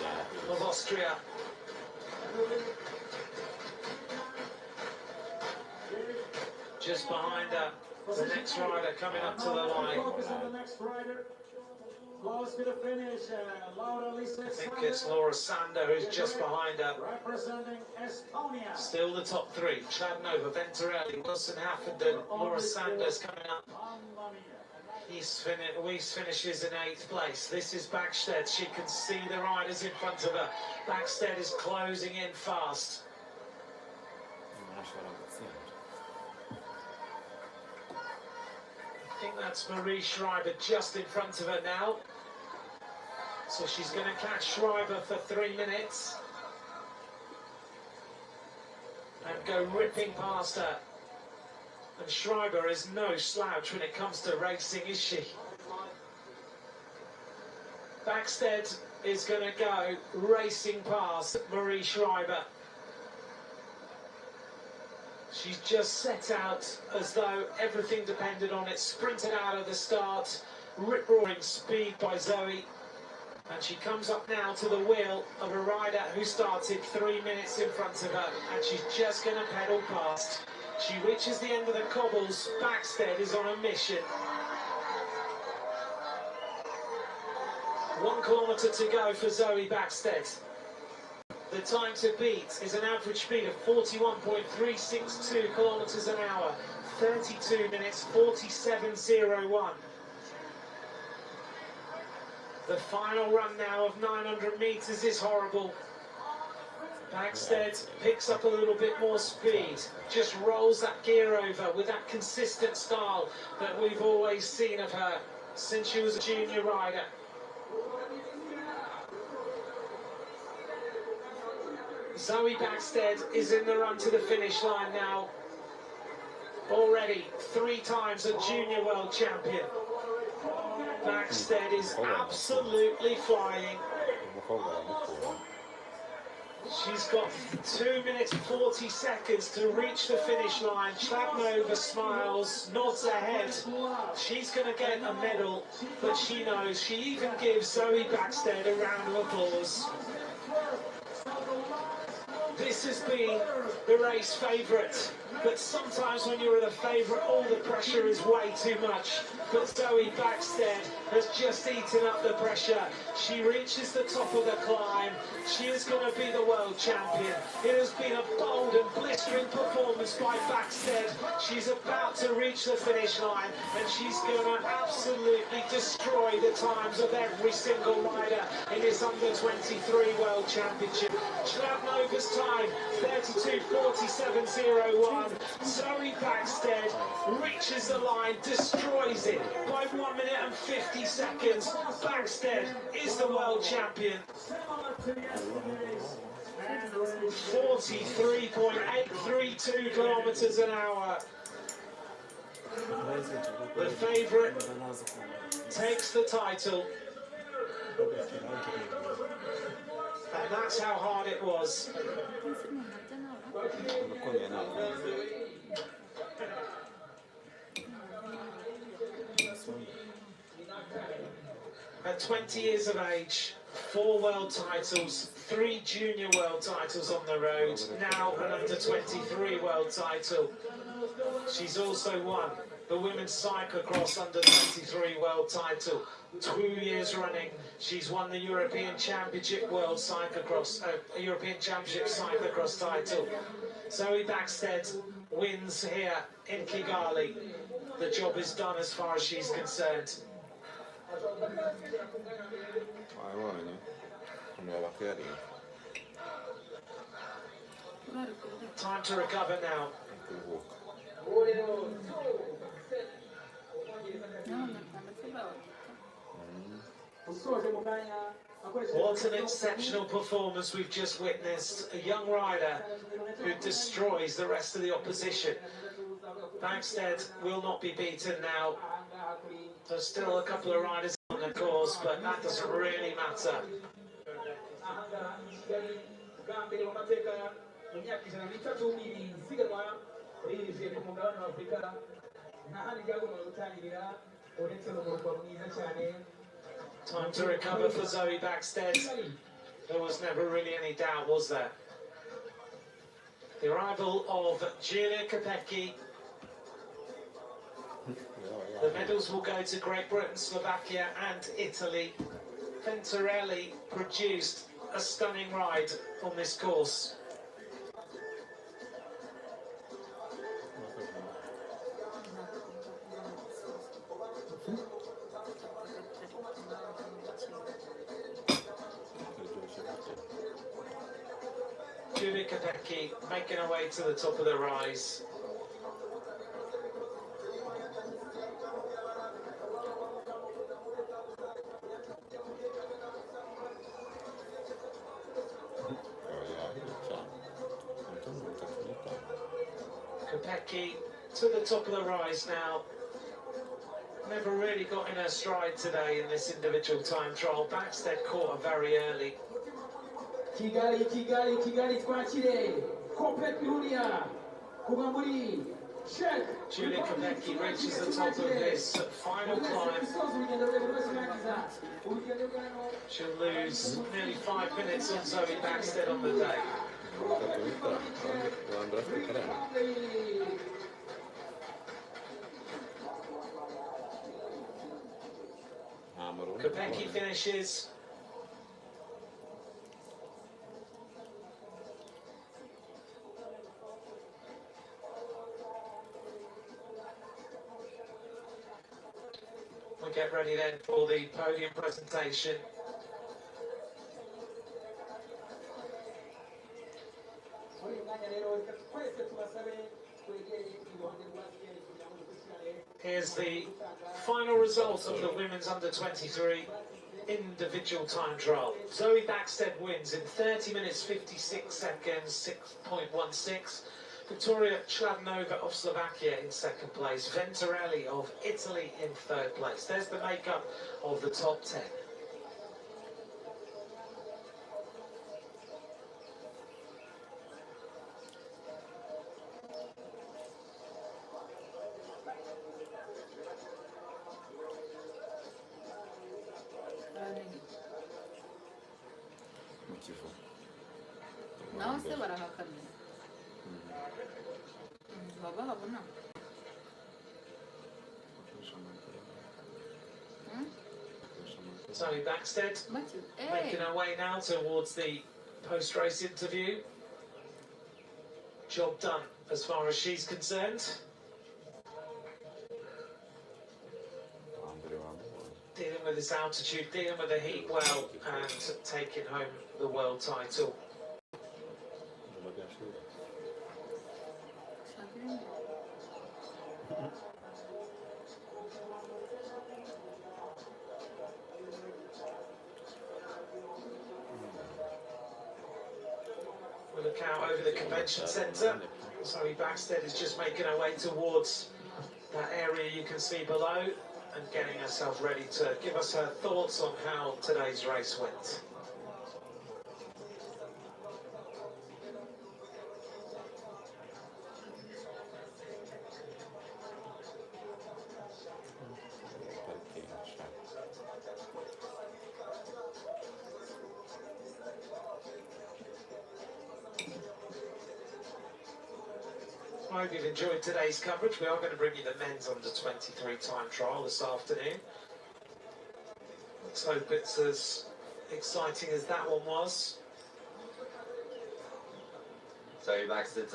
of Austria. Just behind her, The next rider coming up to the line. Focus on the next rider. Close to the finish, I think it's Laura Sander who's just behind her. representing Estonia. Still the top three. Chladnova, Venturelli, Wilson Haffenden, Laura Sanders coming up. Weiss finishes in 8th place. This is Backstead. She can see the riders in front of her. Backstead is closing in fast. I think that's Marie Schreiber just in front of her now. So she's going to catch Schreiber for 3 minutes and go ripping past her. And Schreiber is no slouch when it comes to racing, is she? Backstead is going to go racing past Marie Schreiber. She's just set out as though everything depended on it, sprinted out of the start, rip-roaring speed by Zoe. And she comes up now to the wheel of a rider who started 3 minutes in front of her, and she's just going to pedal past. She reaches the end of the cobbles. Backstead is on a mission. 1 kilometre to go for Zoe Backstead. The time to beat is an average speed of 41.362 kilometres an hour, 32 minutes 47.01. The final run now of 900 metres is horrible. Backstead picks up a little bit more speed, just rolls that gear over with that consistent style that we've always seen of her since she was a junior rider. Zoe Backstead is in the run to the finish line now. Already 3 times a junior world champion. Backstead is absolutely flying. She's got 2 minutes 40 seconds to reach the finish line. Chladnova smiles, nods her head. She's going to get a medal, but she knows. She even gives Zoe Backstead a round of applause. This has been the race favourite, but sometimes when you're the favourite, all the pressure is way too much. But Zoe Backstead has just eaten up the pressure. She reaches the top of the climb. She is going to be the world champion. It has been a bold and blistering performance by Backstead. She's about to reach the finish line, and she's going to absolutely destroy the times of every single rider in this under-23 World Championship. Chladnova's time, 32.47.01. Zoe Backstead reaches the line, destroys it by 1 minute and 50 seconds. Backstead is the world champion. 43.832 kilometers an hour. The favourite takes the title. And that's how hard it was. At 20 years of age, 4 world titles, 3 junior world titles on the road, now an under-23 world title. She's also won the women's cyclocross under-23 world title. 2 years running, she's won the European Championship World Cyclocross, European Championship Cyclocross title. Zoe Backstead wins here in Kigali. The job is done as far as she's concerned. Time to recover now. What an exceptional performance we've just witnessed. A young rider who destroys the rest of the opposition. Backstead will not be beaten now. There's still a couple of riders on the course, but that doesn't really matter. Time to recover for Zoe Backstead. There was never really any doubt, was there? The arrival of Julia Kopecky The medals will go to Great Britain, Slovakia and Italy. Venturelli produced a stunning ride on this course. Julie Kopecky making her way to the top of the rise. Kopecky to the top of the rise now. Never really got in her stride today in this individual time trial. Backstead caught her very early. Kigali twakire Kopecky Julia Kumamuri check. Julia Kopecky reaches the top of this final climb. She'll lose nearly 5 minutes on Zoe Backstead on the day. Kopecky finishes. We get ready then for the podium presentation. Here's the final result of the women's under-23 individual time trial. Zoe Backstead wins in 30 minutes 56 seconds, 6.16. Victoria Chladnova of Slovakia in second place. Venturelli of Italy in third place. There's the makeup of the top 10. naho se barahakamye baba habona Zoe Backstead making her way now towards the post-race interview. Job done as far as she's concerned. Dealing with this altitude, dealing with the heat well, and taking home the world title. We look out over the convention centre. Zoe Backstead is just making her way towards that area you can see below and getting herself ready to give us her thoughts on how today's race went. I hope you've enjoyed today's coverage. We are going to bring you the men's under-23 time trial this afternoon. Let's hope it's as exciting as that one was. Zoe Backstead,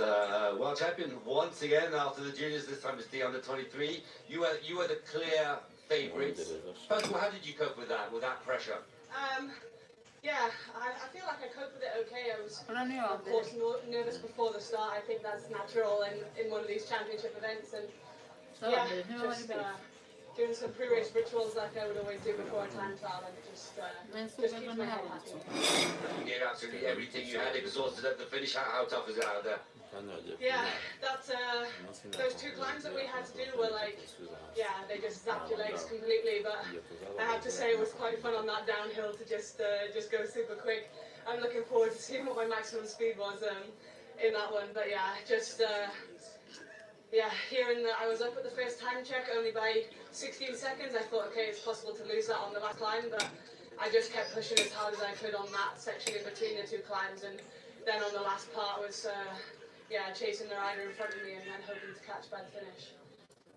world champion once again after the juniors. This time it's the under-23. You were the clear favourites. First of all, how did you cope with that pressure? Yeah, I feel like I coped with it okay. I was, of course, nervous before the start. I think that's natural in one of these championship events. And yeah, just doing some pre-race rituals like I would always do before a time trial, and just keeps my head happy. You gave absolutely everything. You had exhausted at the finish. How tough is it out there? Yeah, that's those two climbs that we had to do were like, yeah, they just zapped your legs completely. But I have to say it was quite fun on that downhill to just go super quick. I'm looking forward to seeing what my maximum speed was in that one. But yeah, just yeah, I was up at the first time check only by 16 seconds. I thought, okay, it's possible to lose that on the last climb, but I just kept pushing as hard as I could on that section in between the two climbs, and then on the last part was yeah, chasing the rider in front of me and then hoping to catch by the finish.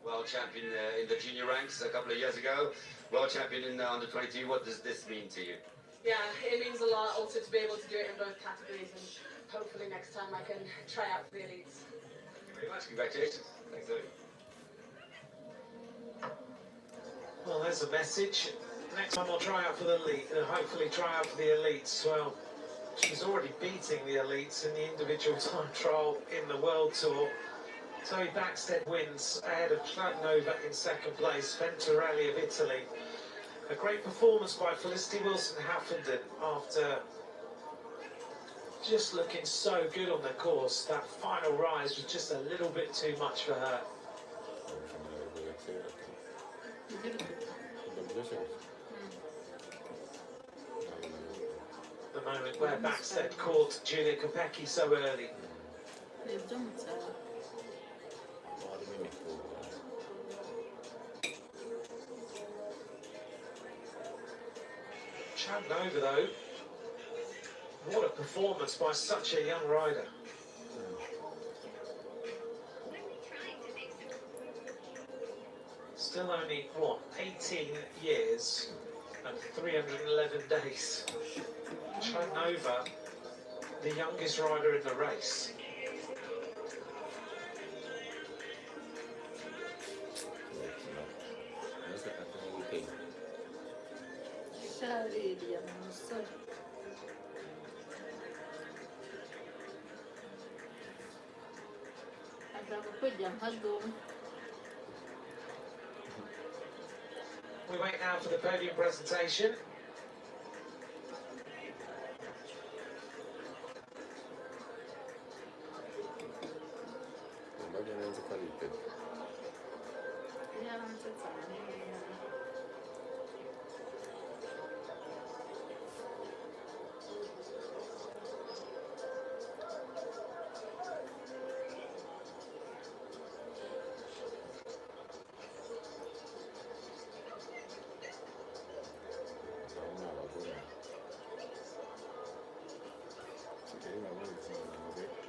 World champion in the junior ranks a couple of years ago. World champion in under 22. What does this mean to you? Yeah, it means a lot also to be able to do it in both categories, and hopefully next time I can try out for the elites. Very much. Congratulations. Thanks, Zoe. Well, there's a message. Next time I'll try out for the elite, hopefully try out for the elites. Well, she's already beating the elites in the individual time trial in the World Tour. Zoe Backstead wins ahead of Schladnova in second place, Venturelli of Italy. A great performance by Felicity Wilson-Huffenden after just looking so good on the course. That final rise was just a little bit too much for her. The moment where Backstead caught Julia Kopecky so early. Schladnova though, what a performance by such a young rider. Still only, what, 18 years and 311 days. Schladnova, the youngest rider in the race. We wait now for the podium presentation.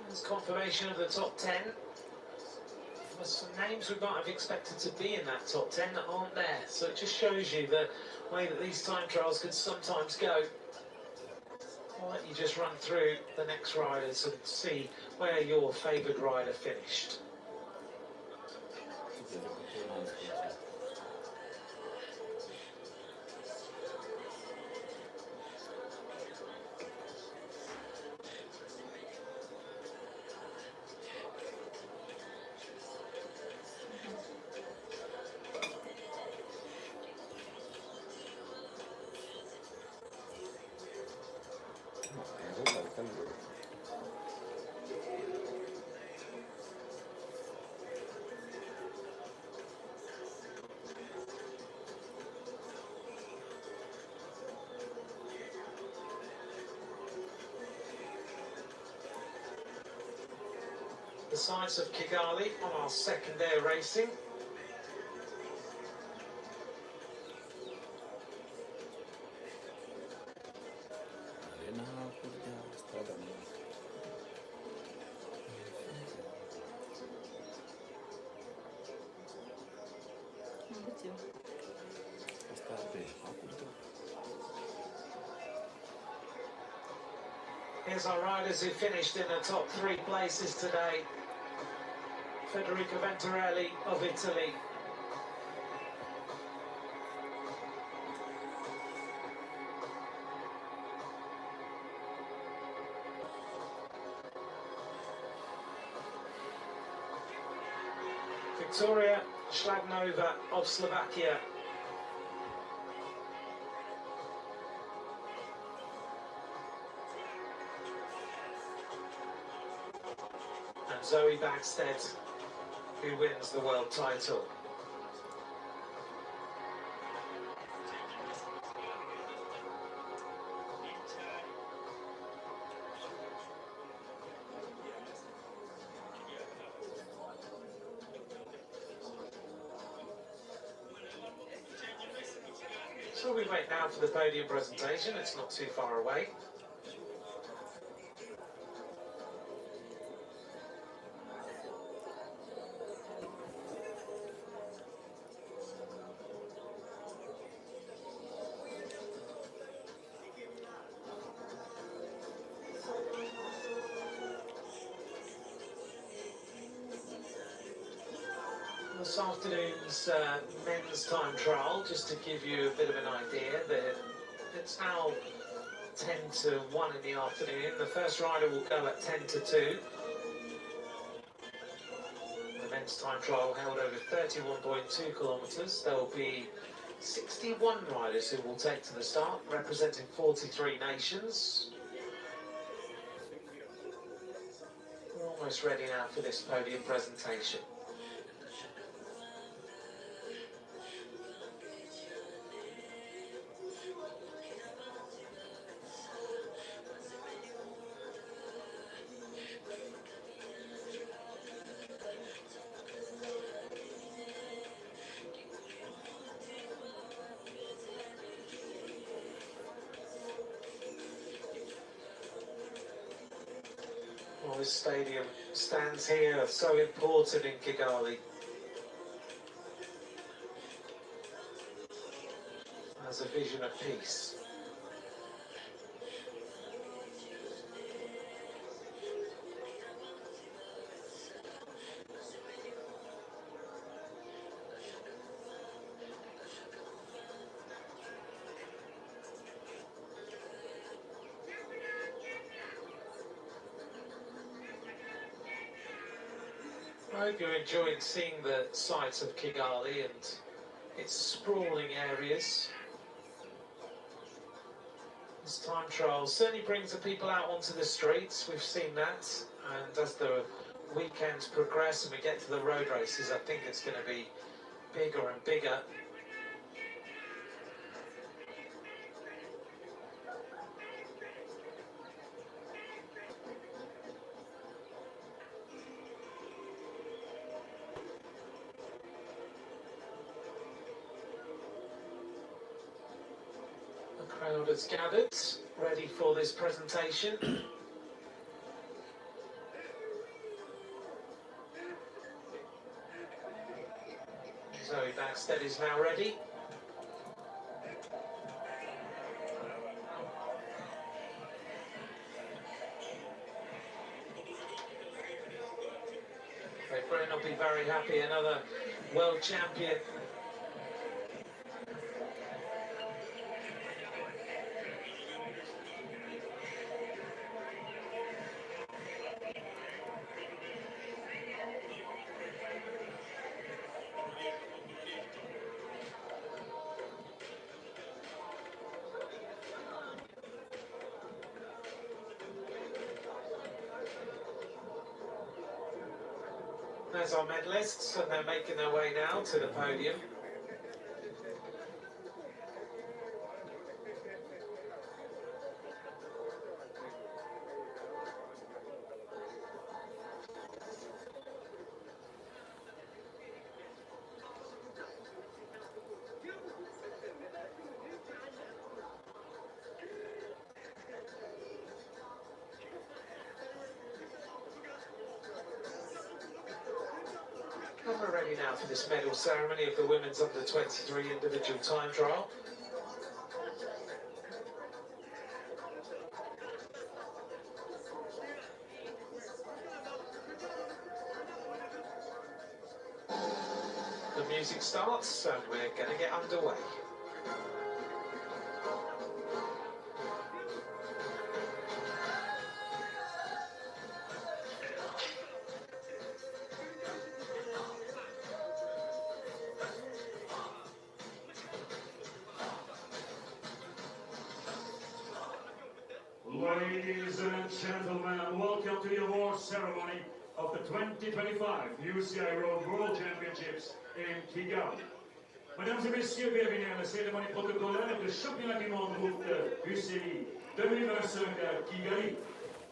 There's confirmation of the top 10. There's some names we might have expected to be in that top 10 that aren't there. So it just shows you the way that these time trials can sometimes go. I'll let you just run through the next riders and see where your favoured rider finished. The sides of Kigali on our second day of racing. Here's our riders who finished in the top 3 places today. Federica Venturelli of Italy. Victoria Schladnova of Slovakia. And Zoe Backstead, who wins the world title. So we wait now for the podium presentation. It's not too far away. This afternoon's men's time trial, just to give you a bit of an idea, it's now 10 to 1 in the afternoon. The first rider will go at 10 to 2. The men's time trial held over 31.2 kilometres. There will be 61 riders who will take to the start, representing 43 nations. We're almost ready now for this podium presentation. Well, this stadium stands here, so important in Kigali. As a vision of peace. I hope you're enjoying seeing the sights of Kigali and its sprawling areas. This time trial certainly brings the people out onto the streets, we've seen that, and as the weekends progress and we get to the road races, I think it's going to be bigger and bigger. The crowd has gathered, ready for this presentation. Zoe Backstead is now ready. They better not be very happy, another world champion. There's our medalists, and they're making their way now to the podium. And we're ready now for this medal ceremony of the women's under-23 individual time trial. The music starts and we're going to get underway. Ladies and gentlemen, welcome to the award ceremony of the 2025 UCI Road World Championships in Kigali. Mesdames et messieurs, bienvenue à la cérémonie protocolaire de championnat du monde route UCI 2025 à Kigali.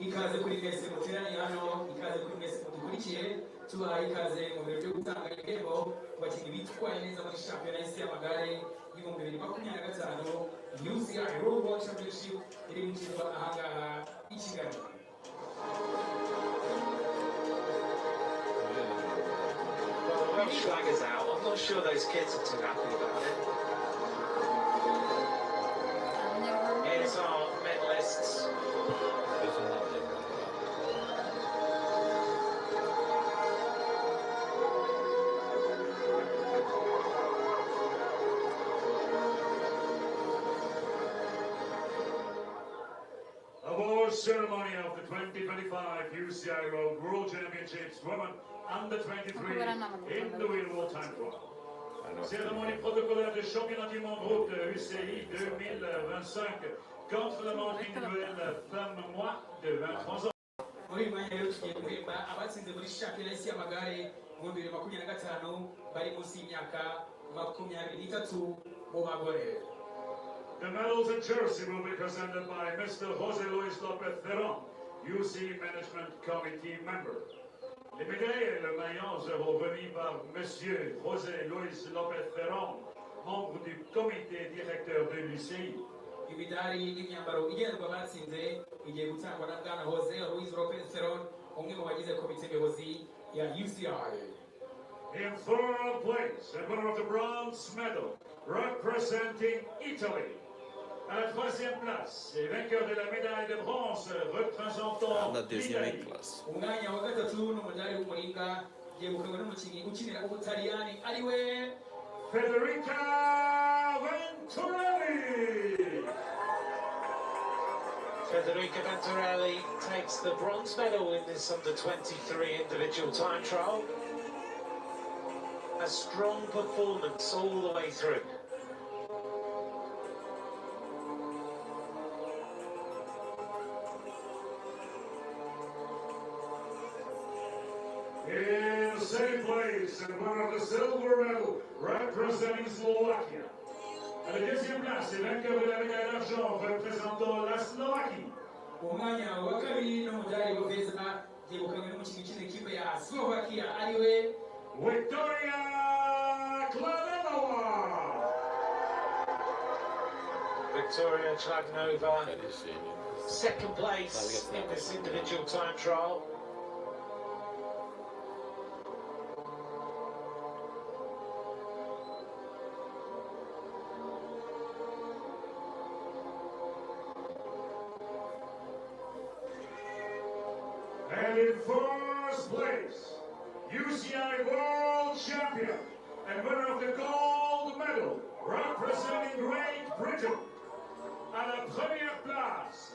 ikaze kuri mwese muteraniye hano, ikaze kuri mwese mudukurikiye, tubaha ikaze mu birori byo gutanga ibihembo ku bakinnyi bitwaye neza muri shampiyona y'isi y'amagare y'ibihumbi 2025 UCI Road World Championship iri gukinirwa ahangaha i Kigali. Well, the Welsh flag is out. I'm not sure those kids are too happy about it. Here's our medalists. awards ceremony of the 2025 UCI Road World Championships Women Under 23 in the wheel time trial. Cérémonie protocolaire de championnat du monde route UCI 2025 contre la manche individuelle femme-moi de 23 ans. muri uyu mwanya rero tugiye guhemba abatsinze muri shampiyona y'isi y'amagare mu 2025 bari munsi y'imyaka 23 mu bagore. The medals and jersey will be presented by Mr. José Luis López Ferrón, UCI Management Committee member. Les médailles et le maillot seront remis par Monsieur José Luis López Ferrón, membre du comité directeur de l'UCI. Imidari n'imyambaro igendwa batsinze igiye gutangwa na bwana Jose Luis Lopez Ferron umwe mu bagize komite nyobozi ya UCI. In third place, and winner of the bronze medal, representing Italy. À la troisième place, et vainqueur de la médaille de bronze représentant l'Italie. Umwanya wa gatatu n'umudari w'umuringa yegukanywe n'umukinnyi ukinira Ubutaliyani ariwe Federica Venturelli. Federica Venturelli takes the bronze medal in this under-23 individual time trial. A strong performance all the way through. In second place, and winner of the silver medal, representing Slovakia. À la deuxième place, et vainqueur de la médaille d'argent, représentant la Slovaquie. umwanya wa kabiri n'umudari wa feza yegukanywe n'umukinnyi ukinira ikipe ya Slovakia ariwe Victoria Kladinova. Victoria Chladnova, second place in this individual time trial. And in first place, UCI World Champion and winner of the gold medal, representing Great Britain. À la première place,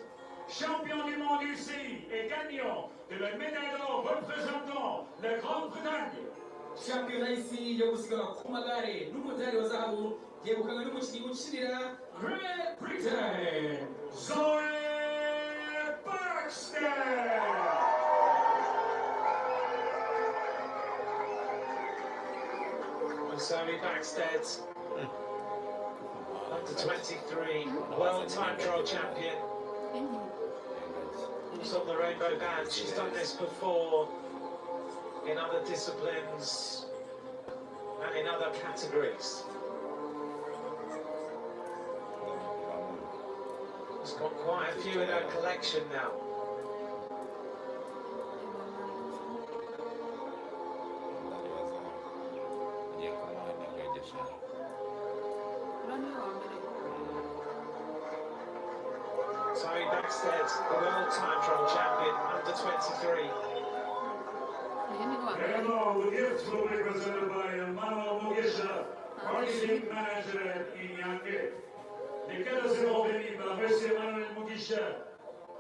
champion du monde UCI et gagnant de la médaille d'or représentant la Grande-Bretagne. shampiyona y'isi yo gusiganwa ku magare n'umudari wa zahabu yegukanywe n'umukinnyi ukinira Great Britain Zoe Backstead. Zoe Backstead, under-23 world time trial champion. Who's on the rainbow band? She's done this before in other disciplines and in other categories. She's got quite a few in her collection now. Zoe Backstead, the world time trial champion, under-23. And now the gifts will be presented by Manuel Mugisha, marketing manager at Inyange. Les cadeaux seront remis par Monsieur Manuel Mugisha,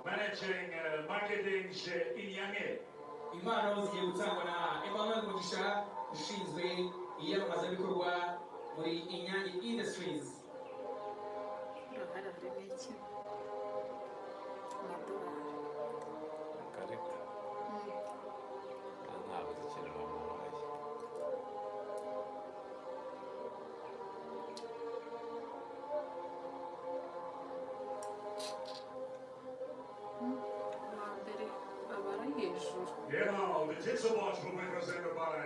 managing marketing chez Inyange. impano zigiye gutangwa na Emmanuel Mugisha ushinzwe iyamamazabikorwa muri Inyange Industries. And now the Jitsu Watch will be presented by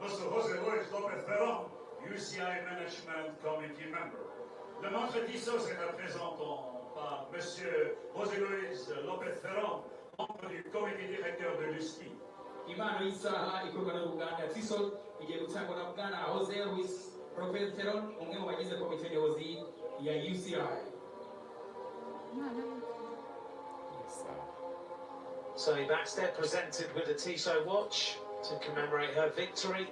Mr. José Luis López Ferrón, UCI Management Committee member. Le montre Tissot sera présentant par Monsieur José Luis López Ferrón, membre du comité directeur de l'UCI. Impano y'isaha ikorwa n'uruganda Tissot igiye gutangwa na bwana Jose Luis Lopez Ferron umwe mu bagize komite nyobozi ya UCI. Zoe Backstead presented with a Tissot watch to commemorate her victory.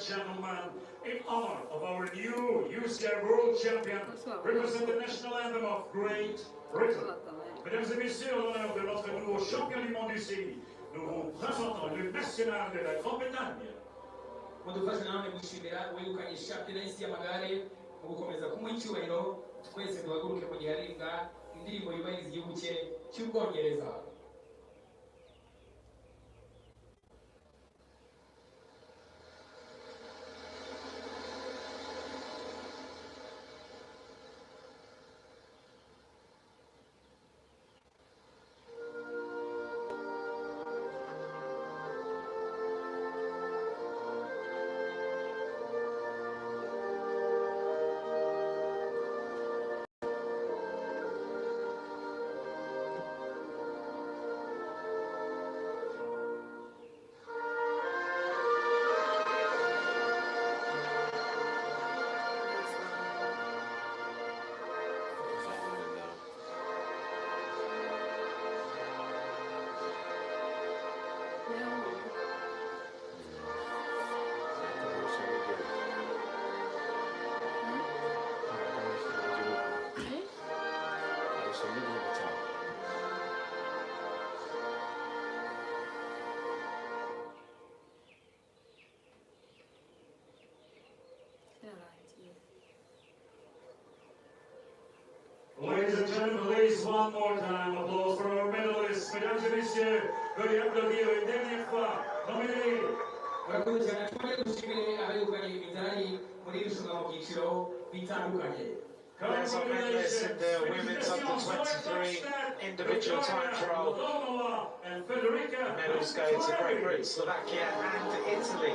and gentlemen, in honor of our new UCI World Champion, represent the national anthem of Great Britain. Mesdames et messieurs, en l'honneur de notre nouveau champion du monde ici, nous vous présentons le national de la Grande-Bretagne. mudufashe namwe gushimira uwegukanye shampiyona y'isi y'amagare mu gukomeza kumuha icyubahiro twese duhaguruke mu gihe aririmba indirimbo yubahiriza igihugu cye cy'ubwongereza. Ladies and gentlemen, please, one more time, applause for our medalists. Mesdames et messieurs, veuillez applaudir une dernière fois nominés. Murakoze cyane twari dushimire abegukanye imidari muri iri rushanwa mu byiciro bitandukanye. There's our medalists in the women's under 23 individual time trial. The medals go to Great Britain, Slovakia and Italy.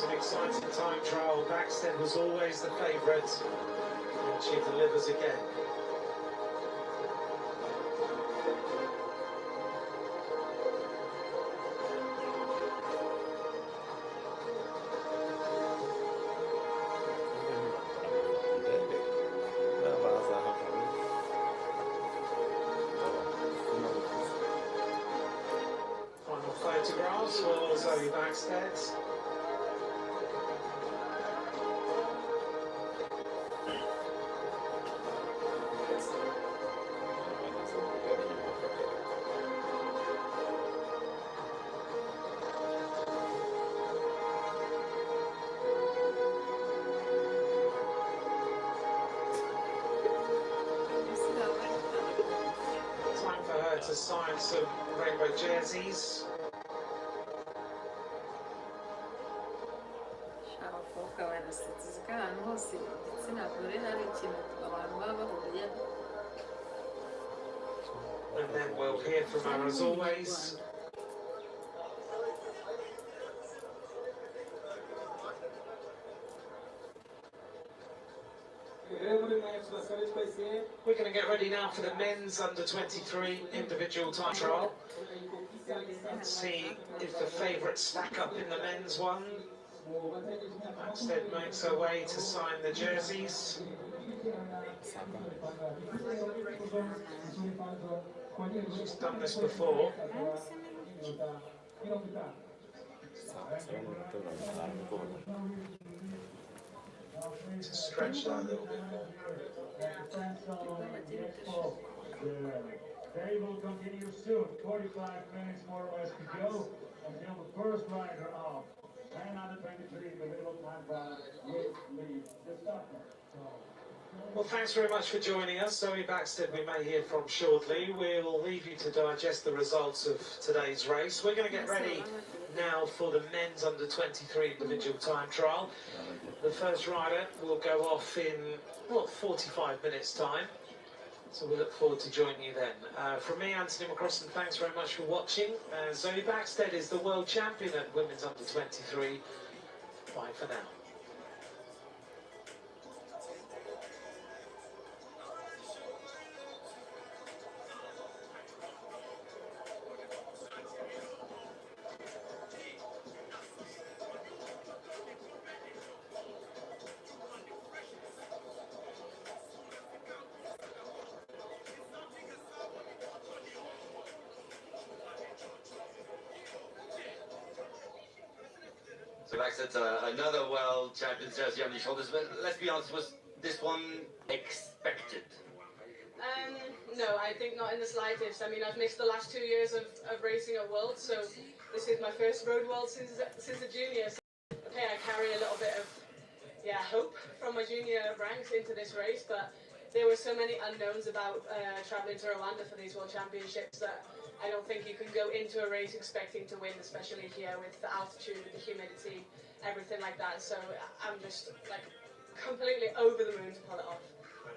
An exciting time trial. Backstead was always the favourite, and she delivers again. Final photographs for Zoe Backstead. Time for her to sign some rainbow jerseys. abakobwa barasetse ahantu hose igitsina gore hari ikintu abantu baba bahuriyeho. And then we'll hear from her as always. We're going to get ready now for the men's under 23 individual time trial. Let's see if the favourites stack up in the men's one. Backstead makes her way to sign the jerseys. She's done this before. To stretch that a little bit more. They will continue soon. 45 minutes more or less to go until the first rider of 10 under 23, the middle time trial, will leave the start. Well, thanks very much for joining us. Zoe Backstead we may hear from shortly. We'll leave you to digest the results of today's race. We're going to get ready now for the men's under 23 individual time trial. The first rider will go off in, 45 minutes time. So we look forward to joining you then. From me, Anthony McCrossan, thanks very much for watching. Zoe Backstead is the world champion at women's under 23. Bye for now. So Backstead, another world champion's jersey on your shoulders, but let's be honest, was this one expected? No, I think not in the slightest. I mean, I've missed the last 2 years of racing at Worlds, so this is my first road world since the juniors. Okay, I carry a little bit of hope from my junior ranks into this race, but there were so many unknowns about traveling to Rwanda for these World Championships that I don't think you can go into a race expecting to win, especially here with the altitude, with the humidity, everything like that. So I'm just like completely over the moon to pull it off.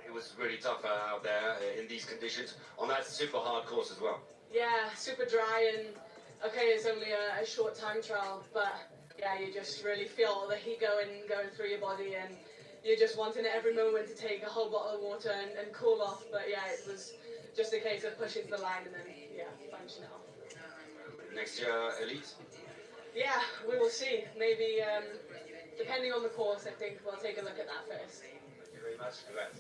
It was really tough out there in these conditions on that super hard course as well. Yeah, super dry, and okay, it's only a short time trial, but yeah, you just really feel the heat going through your body, and you're just wanting at every moment to take a whole bottle of water and cool off. But yeah, it was just a case of pushing to the line and then punching it off. Next year, Elite? Yeah, we will see. Maybe depending on the course, I think we'll take a look at that first. Thank you very much. Congrats.